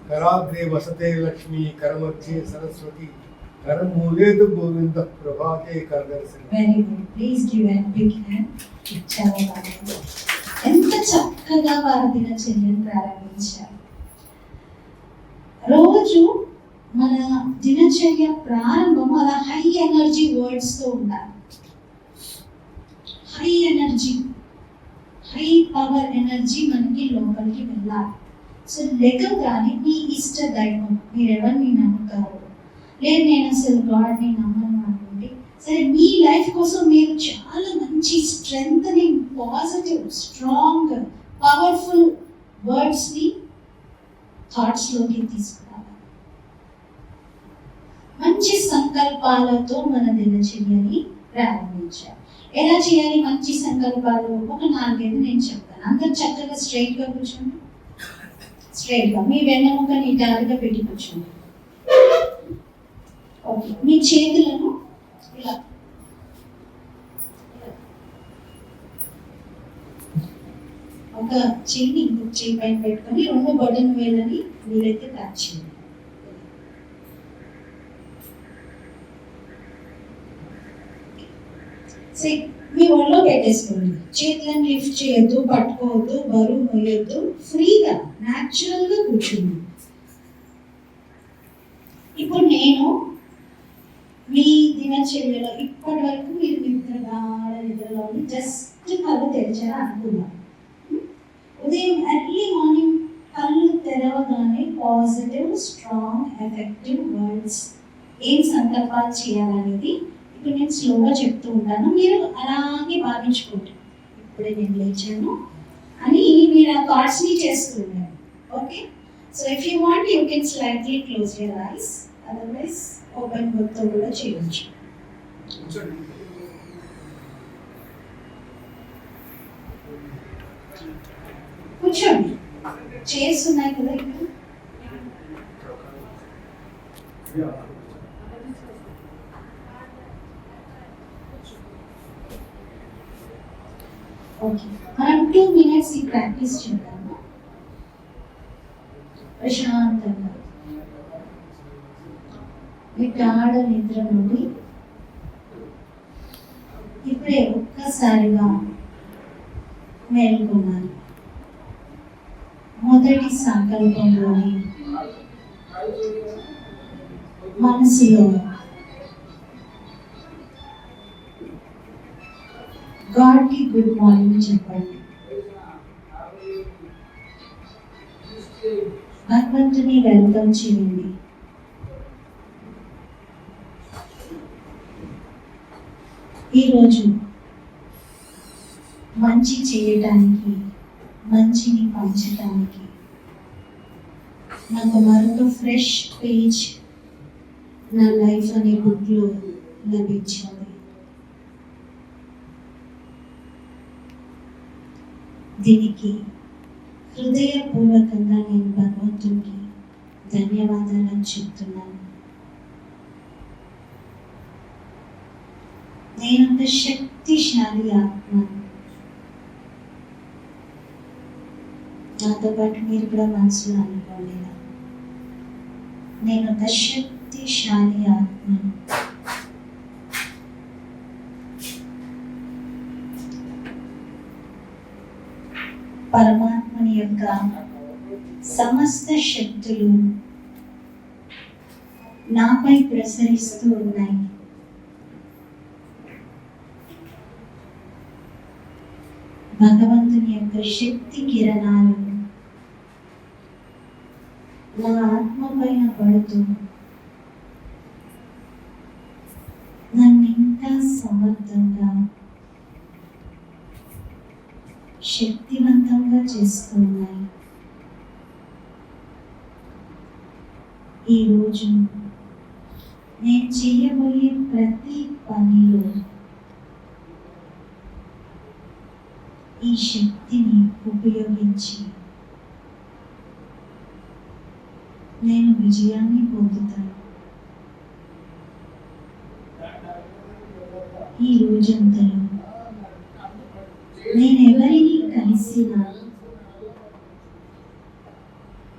Karagre vasate Lakshmi, Karamadhye Saraswati, Karamuled Govinda Prabhate Kardarsana. Very good. Please give a big hand. చాలా బాగుంది. ఎంత చక్కగా వారి దినచర్యను ప్రారంభించారు. రోజు మన దినచర్య ప్రారంభం అలా హై ఎనర్జీ వర్డ్స్తో ఉండాలి. High energy, high power energy మనకి లోపలికి వెళ్ళాలి. సో లెగగానే మీ ఇష్ట దైవం, మీరు ఎవరిని నమ్ముతారు? లేదు నేను అసలు గాడ్ని నమ్మను అనుకోండి. సరే, మీ లైఫ్ కోసం మీరు చాలా మంచి స్ట్రెంథనింగ్, పాజిటివ్, స్ట్రాంగ్, పవర్ఫుల్ వర్డ్స్ని థాట్స్లోకి తీసుకురావాలి. మంచి సంకల్పాలతో మన దినచర్యని ప్రారంభించాలి. ఎలా చేయాలి మంచి సంకల్పాలు? ఒక 4-5 నేను చెప్తాను. అందరు చక్కగా స్ట్రైట్గా కూర్చోండి. స్ట్రైట్గా మీ వెన్నెముకని ఇటాలుగా పెట్టి కూర్చోండి. ఓకే, మీ చేతులను ఇలా ఒక చెయ్యిని ఇంకొక చెయ్యి పైన పెట్టుకొని 2 బటన్ వేలని వీలైతే టచ్ చేయండి. మీ ఒళ్ళో పెట్టేసుకోండి. చేతులను లిఫ్ట్ చేయొద్దు, పట్టుకోవద్దు, బరువు మోయొద్దు. ఫ్రీగా న్యాచురల్గా కూర్చోండి. ఇప్పుడు నేను మీ దినచర్యలో ఇప్పటి వరకు మీరు నిద్రలో జస్ట్ కళ్ళు తెరిచారా అనుకున్నాం. ఉదయం ఎర్లీ మార్నింగ్ కళ్ళు తెరవగానే పాజిటివ్, స్ట్రాంగ్, ఎఫెక్టివ్ వర్డ్స్ ఏం సంకల్పాలు చేయాలనేది ఇప్పుడు నేను స్లోగా చెప్తూ ఉంటాను. మీరు అలాగే భావించుకోండి. ఇప్పుడే నేను లేచాను అని మీరు ఆ థాట్స్ని చేస్తూ ఉంటారు. Okay, so if you want you can slightly close your eyes, otherwise open బుక్తో కూడా చేయవచ్చు. కూర్చోండి. చైర్స్ ఉన్నాయి కదా ఇక్కడ. ఓకే, మనం 2 minutes ఈ ప్రాక్టీస్ చేద్దాము. ప్రశాంతంగా మీ గాఢ నిద్ర నుండి ఇప్పుడే ఒక్కసారిగా మేల్కొన్నారు. మొదటి సంకల్పంలోని మనసులో గాడ్కి గుడ్ మార్నింగ్ చెప్పండి. భగవంతుని వెల్కమ్ చేయండి. ఈరోజు మంచి చేయటానికి, మంచిని పంచటానికి నాకు మరొక ఫ్రెష్ పేజ్ నా లైఫ్ అనే బుక్లో లభించింది. దీనికి హృదయపూర్వకంగా నేను భగవంతుడికి ధన్యవాదాలను చెప్తున్నాను. నేను ఒక శక్తిశాలి ఆత్మ. నాతో పాటు మీరు కూడా మనసులో అనుకోండి, నేను ఒక శక్తిశాలి ఆత్మను. కనుక సమస్త శక్తులు నాపై ప్రసరిస్తూ ఉన్నాయి. భగవంతుని యొక్క శక్తి కిరణాలు నా ఆత్మ పైన పడుతూ నన్ను ఇంకా సమర్థంగా శక్తివంతంగా చేస్తున్నాయి. ఈరోజు నేను చేయబోయే ప్రతి పనిలో ఈ శక్తిని ఉపయోగించి నేను విజయాన్ని పొందుతాను. ఈ రోజంతలో నేను ఎవరిని కలిసినా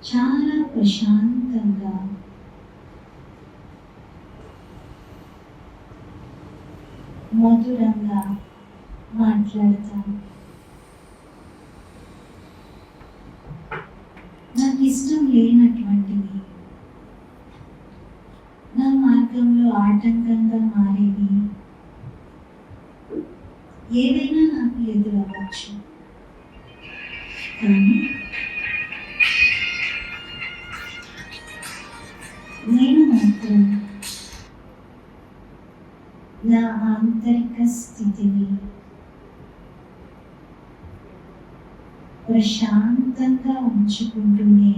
చాలా ప్రశాంతంగా మధురంగా మాట్లాడతాను. నాకు ఇష్టం లేనటువంటివి, నా మార్గంలో ఆటంకంగా మారేవి ఏదైనా నాకు ఎదురవ్వచ్చు, కానీ నేను మాత్రం నా ఆంతరిక స్థితిని ప్రశాంతంగా ఉంచుకుంటూనే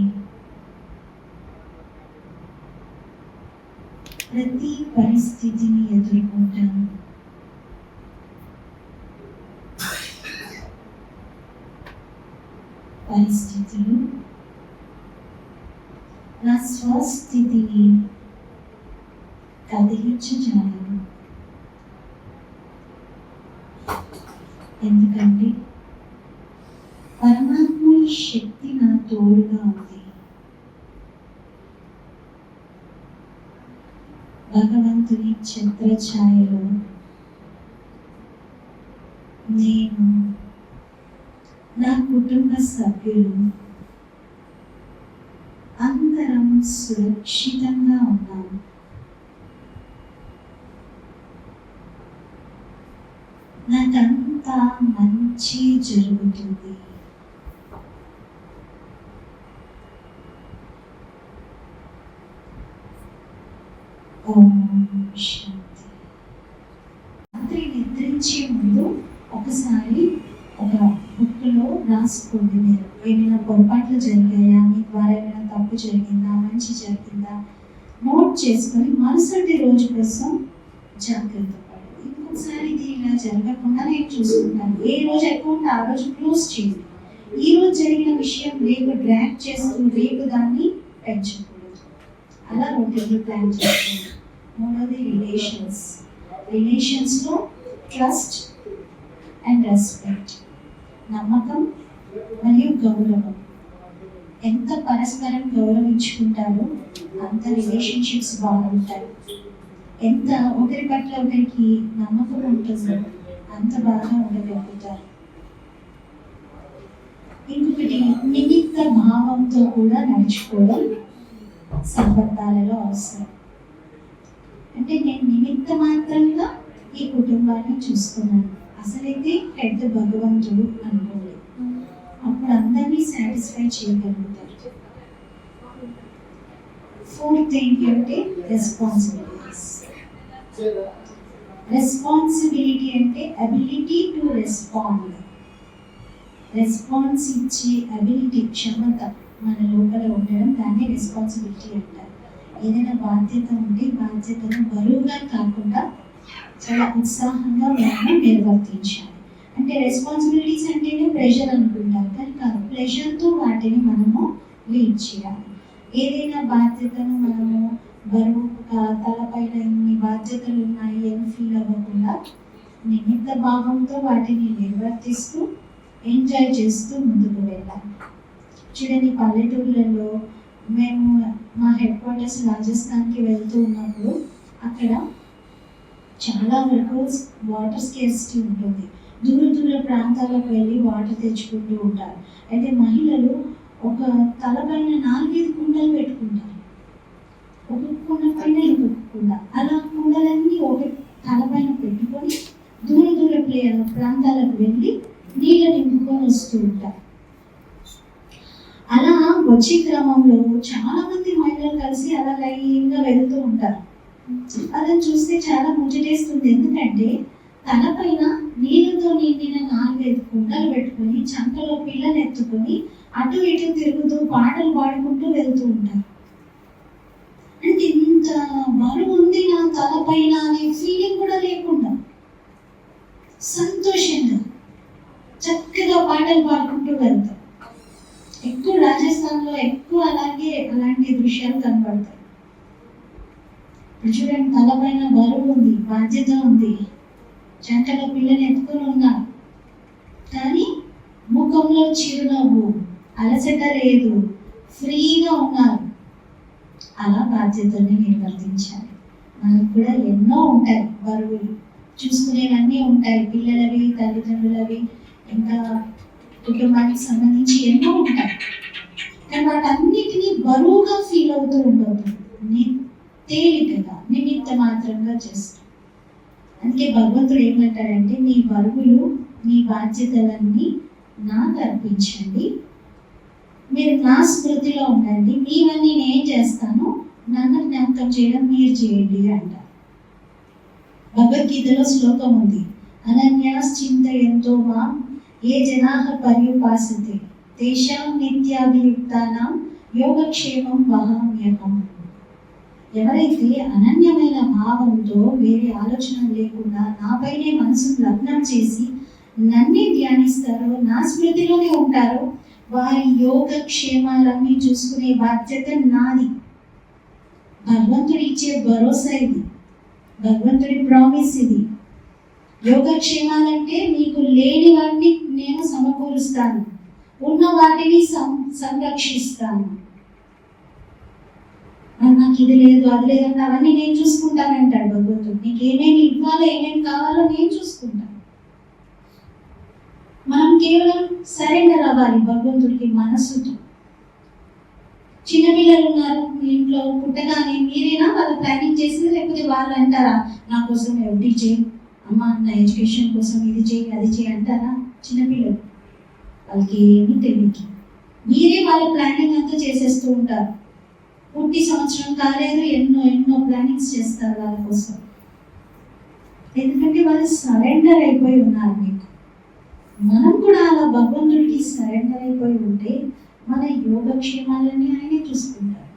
ప్రతి పరిస్థితిని ఎదుర్కొంటాను. పరిస్థితులు నా స్వస్థితిని కదిలించజాలరు. ఎందుకంటే పరమాత్ముని శక్తి నా తోడుగా ఉంది. భగవంతుని ఛత్రఛాయలో నేను, నా కుటుంబ సభ్యులు అందరం సురక్షితంగా ఉన్నాము. నాకంతా మంచి జరుగుతుంది. ఓం శాంతి. రాత్రి నిద్రించే ముందు ఒకసారి ఒక బుక్లో రాసుకోండి. మీరు ఏమైనా పొరపాట్లు జరిగాయా, మీ ద్వారా ఏమైనా తప్పు జరిగిందా, మంచి జరిగిందా నోట్ చేసుకొని మరుసటి రోజు కోసం జాగ్రత్త పడండి. ఇంకొకసారి ఇది ఇలా జరగకుండా నేను చూసుకుంటాను. ఏ రోజు అకౌంట్ ఆ రోజు క్లోజ్ చేయండి. ఈ రోజు జరిగిన విషయం రేపు డ్రాక్ చేస్తూ రేపు దాన్ని పెంచకూడదు. అలా రొటీన్లు ప్లాన్ చేసుకోండి. మూడోది రిలేషన్స్లో ట్రస్ట్ అండ్ రెస్పెక్ట్, నమ్మకం మరియు గౌరవం. ఎంత పరస్పరం గౌరవించుకుంటారో అంత రిలేషన్షిప్స్ బాగుంటాయి. ఎంత ఒకరి పట్ల ఒకరికి నమ్మకం ఉంటుందో అంత బాగా ఉండగలుగుతారు. ఇంకొకటి నిమిత్త భావంతో కూడా నడుచుకోవడం సంబంధాలలో అవసరం. అంటే నేను నిమిత్త మాత్రంగా ఈ కుటుంబాన్ని చూసుకున్నాను, అసలైతే పెద్ద భగవంతుడు అనుకోండి. అప్పుడు అందరినీ సాటిస్ఫై చేయగలుగుతారు. ఫోర్త్ ఏంటంటే రెస్పాన్సిబిలిటీస్. రెస్పాన్సిబిలిటీ అంటే అబిలిటీ టు రెస్పాండ్. రెస్పాన్స్ ఇచ్చే అబిలిటీ, క్షమత మన లోపల ఉండడం, దాన్ని రెస్పాన్సిబిలిటీ అంటారు. ఏదైనా బాధ్యత ఉంటే బాధ్యతను బరువుగా కాకుండా చాలా ఉత్సాహంగా మనము నిర్వర్తించాలి. అంటే రెస్పాన్సిబిలిటీస్ అంటేనే ప్రెషర్ అనుకుంటారు, కానీ కాదు, ప్రెషర్తో వాటిని మనము లీడ్ చేయాలి. ఏదైనా బాధ్యతను మనము బరువుగా తలపైన ఇన్ని బాధ్యతలు ఉన్నాయి అని ఫీల్ అవ్వకుండా నిమిత్త భావంతో వాటిని నిర్వర్తిస్తూ ఎంజాయ్ చేస్తూ ముందుకు వెళ్ళాలి. చూడండి, పల్లెటూర్లలో మేము మా హెడ్ క్వార్టర్స్ రాజస్థాన్కి వెళ్తూ ఉన్నప్పుడు అక్కడ చాలా వరకు వాటర్ స్కేర్సిటీ ఉంటుంది. దూర దూర ప్రాంతాలకు వెళ్ళి వాటర్ తెచ్చుకుంటూ ఉంటారు. అయితే మహిళలు ఒక తలపైన 4-5 కుండలు పెట్టుకుంటారు. ఒక కుండ పైన ఇంకొక కుండ, అలా కుండలన్నీ ఒక తలపైన పెట్టుకొని దూర దూర ప్రాంతాలకు వెళ్ళి నీళ్ళు నింపుకొని వస్తూ ఉంటారు. అలా వచ్చే క్రమంలో చాలా మంది మహిళలు కలిసి అలా లైన్గా వెళ్తూ ఉంటారు. అలా చూస్తే చాలా ముచ్చటేస్తుంది. ఎందుకంటే తలపైన నీళ్ళతో నిండిన 4-5 కుండలు పెట్టుకొని చంకలో పిల్లని ఎత్తుకొని అటు ఇటు తిరుగుతూ పాటలు పాడుకుంటూ వెళ్తూ ఉంటారు. అంటే ఇంత బరువు ఉంది నా తలపైన అనే ఫీలింగ్ కూడా లేకుండా సంతోషంగా చక్కగా పాటలు పాడుకుంటూ వెళ్తారు. ఎక్కువ రాజస్థాన్లో ఎక్కువ అలాంటి దృశ్యాలు కనబడతాయి. చూడండి, తలపైన బరువు ఉంది, బాధ్యత ఉంది, చంకలో పిల్లని ఎత్తుకొని ఉన్నారు, కానీ ముఖంలో చిరునవ్వు, అలసట లేదు, ఫ్రీగా ఉన్నారు. అలా బాధ్యతల్ని నిర్వర్తించాలి. మనకు కూడా ఎన్నో ఉంటాయి బరువులు, చూసుకునేవన్నీ ఉంటాయి, పిల్లలవి, తల్లిదండ్రులవి, ఇంకా కుటుంబానికి సంబంధించి ఎన్నో ఉంటాయి. కానీ వాటన్నిటినీ బరువుగా ఫీల్ అవుతూ ఉండదు, తేలికగా నిమిత్త మాత్రంగా చేస్తాం. అందుకే భగవంతుడు ఏమంటాడంటే, మీ బరువులు, మీ బాధ్యతలన్నీ నాకు అర్పించండి, మీరు నా స్మృతిలో ఉండండి, మీవన్నీ నేను చేస్తాను, నన్ను జ్ఞాపకం చేయడం మీరు చేయండి అంటారు. భగవద్గీతలో శ్లోకం ఉంది, అనన్యాస్ చింతయంతో మాం ఏ జనాః పర్యుపాసతే తేషాం నిత్యాభియుక్తానాం యోగక్షేమం వహామ్యహం. ఎవరైతే అనన్యమైన భావంతో వేరే ఆలోచన లేకుండా నాపైనే మనసును లగ్నం చేసి నన్నే ధ్యానిస్తారో, నా స్మృతిలోనే ఉంటారో, వారి యోగక్షేమాలన్నీ చూసుకునే బాధ్యత నాది. భగవంతుడు ఇచ్చే భరోసా ఇది, భగవంతుడి ప్రామిస్ ఇది. యోగక్షేమాలంటే మీకు లేని వాటిని నేను సమకూరుస్తాను, ఉన్న వాటిని సంరక్షిస్తాను. నాకు ఇది లేదు అది లేదంటే అవన్నీ నేను చూసుకుంటానంటాడు భగవంతుడు. నీకు ఏమేమి ఇవ్వాలో, ఏమేమి కావాలో నేను చూసుకుంటాను. మనం కేవలం సరెండర్ అవ్వాలి భగవంతుడికి మనస్సుతో. చిన్నపిల్లలు ఉన్నారు మీ ఇంట్లో, పుట్టగానే మీరేనా వాళ్ళ ప్లానింగ్ చేసింది, లేకపోతే వాళ్ళు అంటారా నా కోసం ఎఫ్డీ చేయి, అమ్మ నా ఎడ్యుకేషన్ కోసం ఇది చేయి అది చేయి అంటారా? చిన్నపిల్లలు, వాళ్ళకి ఏమీ తెలియదు, మీరే వాళ్ళ ప్లానింగ్ అంతా చేసేస్తూ ఉంటారు. పుట్టి సంవత్సరం కాలేదు, ఎన్నో ప్లానింగ్స్ చేస్తారు వాళ్ళ కోసం. ఎందుకంటే వాళ్ళు సరెండర్ అయిపోయి ఉన్నారు మీకు. మనం కూడా అలా భగవంతుడికి సరెండర్ అయిపోయి ఉంటే మన యోగక్షేమాలన్నీ ఆయనే చూసుకుంటారు.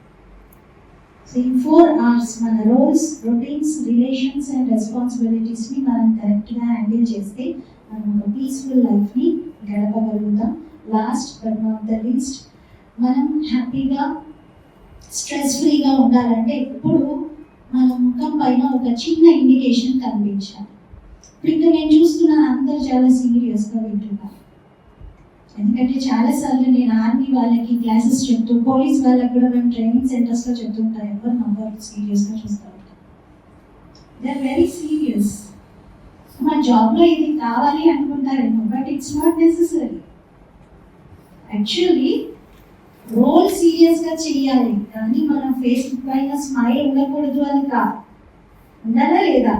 సో ఈ 4 hours మన రోల్స్, రొటీన్స్, రిలేషన్స్ అండ్ రెస్పాన్సిబిలిటీస్ని మనం కరెక్ట్గా హ్యాండిల్ చేస్తే మనం ఒక పీస్ఫుల్ లైఫ్ని గడపగలుగుతాం. Last but not the least, మనం హ్యాపీగా స్ట్రెస్ ఫ్రీగా ఉండాలంటే ఎప్పుడు మన ముఖం పైన ఒక చిన్న ఇండికేషన్ కనిపించాలి. ఇప్పుడు నేను చూస్తున్నాను అందరూ చాలా సీరియస్గా వింటున్నారు. ఎందుకంటే చాలాసార్లు నేను ఆర్మీ వాళ్ళకి క్లాసెస్ చెప్తూ, పోలీస్ వాళ్ళకి కూడా మేము ట్రైనింగ్ సెంటర్స్లో చెప్తుంటాం, ఎవరు నంబర్ సీరియస్గా చూస్తూ ఉంటారు. They are very serious. మా జాబ్లో ఇది కావాలి అనుకుంటారేమో, but it's not necessary. Actually role సీరియస్గా చెయ్యాలి, కానీ మన ఫేస్ పైన స్మైల్ ఉండకూడదు అని కాదు. ఉండాలా లేదా?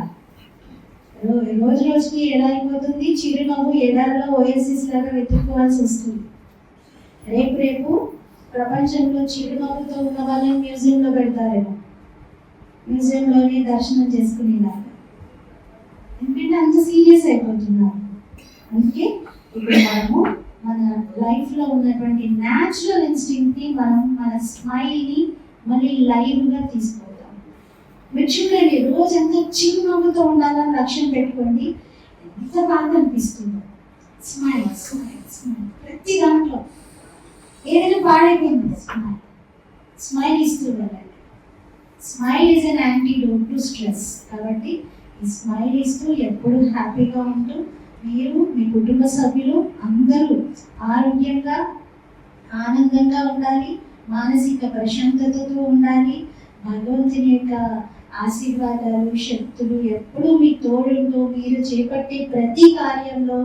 రోజు రోజుకి ఎలా అయిపోతుంది, చిరునవ్వు ఎడారిలో ఓఎస్ఎస్ లాగా వెతుక్కోవాల్సి వస్తుంది. రేపు ప్రపంచంలో చిరునవ్వుతో ఉన్న వాళ్ళని మ్యూజియంలో పెడతారేమో, మ్యూజియంలోనే దర్శనం చేసుకునేలాగా. ఎందుకంటే అంత సీరియస్ అయిపోతున్నారు. అందుకే ఇప్పుడు మనము మన లైఫ్లో ఉన్నటువంటి న్యాచురల్ ఇన్స్టింక్ట్ని మనం మన స్మైల్ని మళ్ళీ లైవ్గా తీసుకోవాలి. మీరు చూడండి, రోజంతా చిరునవ్వుతో ఉండాలని లక్ష్యం పెట్టుకోండి, ఎంత బాగా అనిపిస్తుందో. స్మైల్ స్మైల్ స్మైల్, ప్రతి దాంట్లో ఏదైనా పాడైపోయింది స్మైల్ ఇస్తూ వెళ్ళండి. Smile is an antidote to stress. కాబట్టి ఈ స్మైల్ ఇస్తూ ఎప్పుడు హ్యాపీగా ఉంటూ మీరు, మీ కుటుంబ సభ్యులు అందరూ ఆరోగ్యంగా ఆనందంగా ఉండాలి, మానసిక ప్రశాంతతతో ఉండాలి, భగవంతుని యొక్క ఆశీర్వాదాలు, శక్తులు ఎప్పుడూ మీ తోడుంటూ మీరు చేపట్టే ప్రతి కార్యంలో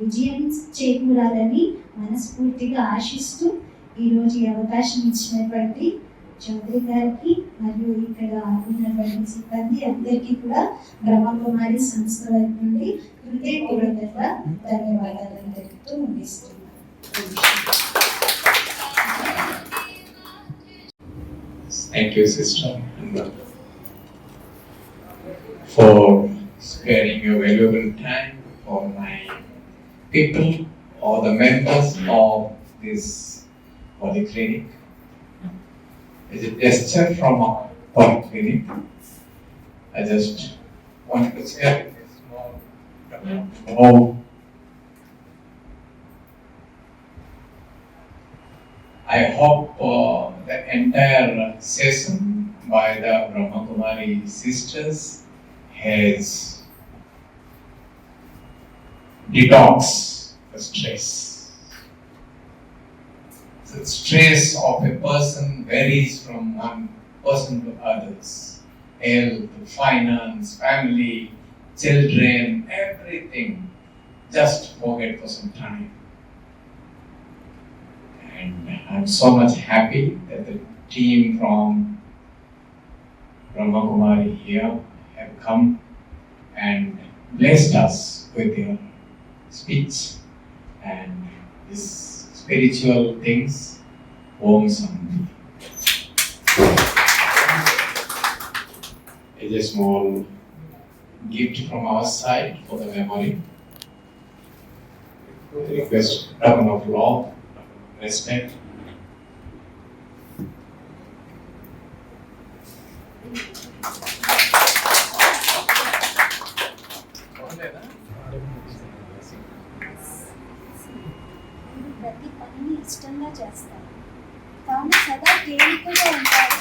విజయం చేకూరాలని మనస్ఫూర్తిగా ఆశిస్తూ ఈరోజు ఈ అవకాశం ఇచ్చినటువంటి చౌదరి గారికి మరియు ఇక్కడ ఉన్నటువంటి సిబ్బంది అందరికీ కూడా బ్రహ్మకుమారి సంస్థ వైపు నుండి హృదయపూర్వకంగా ధన్యవాదాలు తెలుపుతూ ముగిస్తున్నాను. Thank you, sister, for sparing your valuable time for my people or the members of this polyclinic. It's a gesture from our polyclinic. I just want to share a small how I hope the entire session by the Brahma Kumari sisters has detox the stress. The stress of a person varies from one person to others. Health, finance, family, children, everything. Just forget for some time. And I'm so much happy that the team from Brahma Kumari here have come and blessed us with their speech and this spiritual things. Om Shanti. It's a small gift from our side for the memory. Request token of love, respect. మీరు ప్రతి పనిని ఇష్టంగా చేస్తారు, తాను సదా తేలికగా ఉంటారు,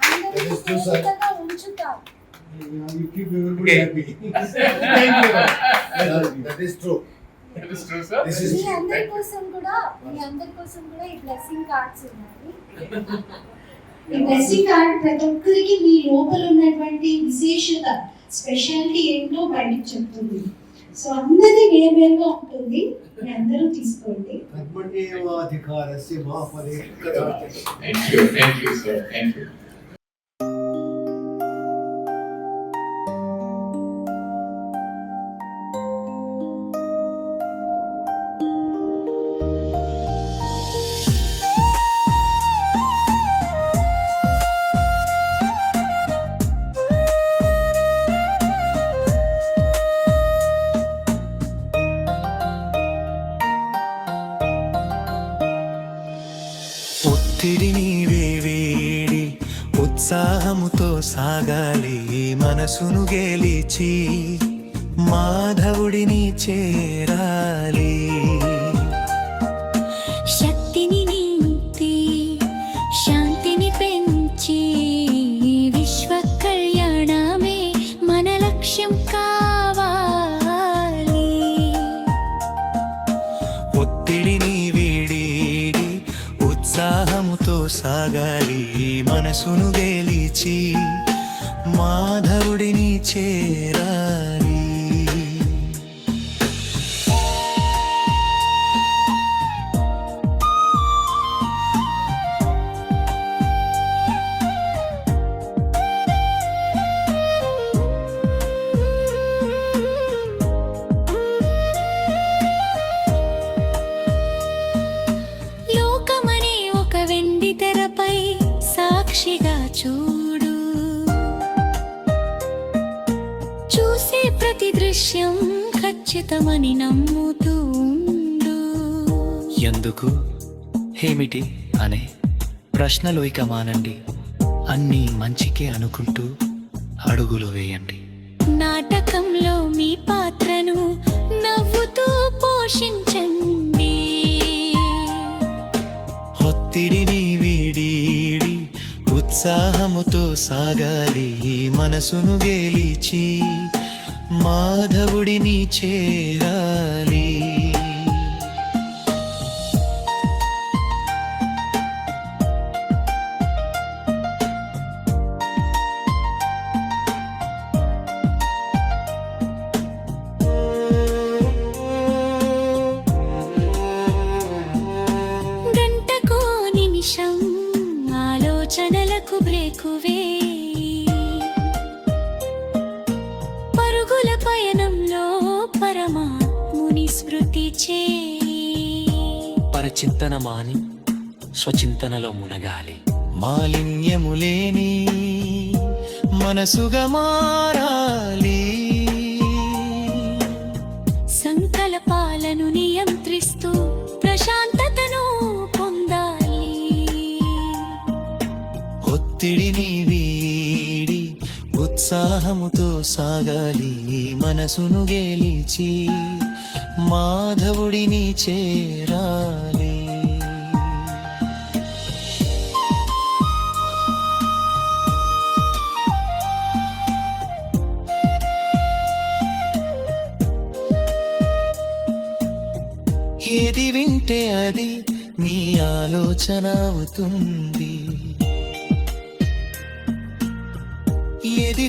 అందరినీ తేలికగా ఉంచుతారు. You keep everybody happy. That is true. That is true, sir. This is మీ అందరి కోసం కూడా ఈ బ్లెస్సింగ్ కార్డ్స్ ఉన్నాయి. ఈ బ్లెస్సింగ్ కార్డ్ ప్రతి ఒక్కరికి మీ లోపల ఉన్నటువంటి విశేషత, స్పెషాలిటీ ఏంటో బయటకు చెప్తుంది. సో అందరి వేరువేరుగా ఉంటుంది, మీ అందరూ తీసుకోండి. కర్మణ్యేవాధికారస్య మా Phale కదాచిత్. Thank you, sir. Thank you. ఒత్తిడి నీవే వేడి ఉత్సాహముతో సాగాలి, మనసును గెలిచి మాధవుడిని చేరాలి. శక్తిని నింపి శాంతిని పెంచి విశ్వ కళ్యాణమే మన లక్ష్యం కావాలి. ఒత్తిడిని వీడి ఉత్సాహముతో సాగాలి, మనసును గెలిచి మాధవుడిని చేరాలి. లోకమనే ఒక వెండి తెరపై సాక్షిగా చూడు, చూసే ప్రతి దృశ్యం ఖచ్చితమని నమ్ముతూ ఉండు. ఎందుకు, ఏమిటి అనే ప్రశ్నలు ఇక మానండి, అన్నీ మంచికే అనుకుంటూ అడుగులు వేయండి. నాటకంలో మీ పాత్రను నవ్వుతూ పోషించండి. ఒత్తిడిని వీడి ఉత్సాహముతో సాగాలి, మనసును గెలిచి మాధవుడిని చేరాలి. పరచింతన మాని స్వచింతనలో మునగాలి. మాలిన్యము లేని మనసుగా మారాలి. సంకల్పాలను నియంత్రిస్తూ ప్రశాంతతను పొందాలి. ఒత్తిడిని వీడి ఉత్సాహముతో సాగాలి. మనసును గెలిచి మాధవుడిని చేరాలి. ఏది వింటే అది నీ ఆలోచన అవుతుంది. ఏది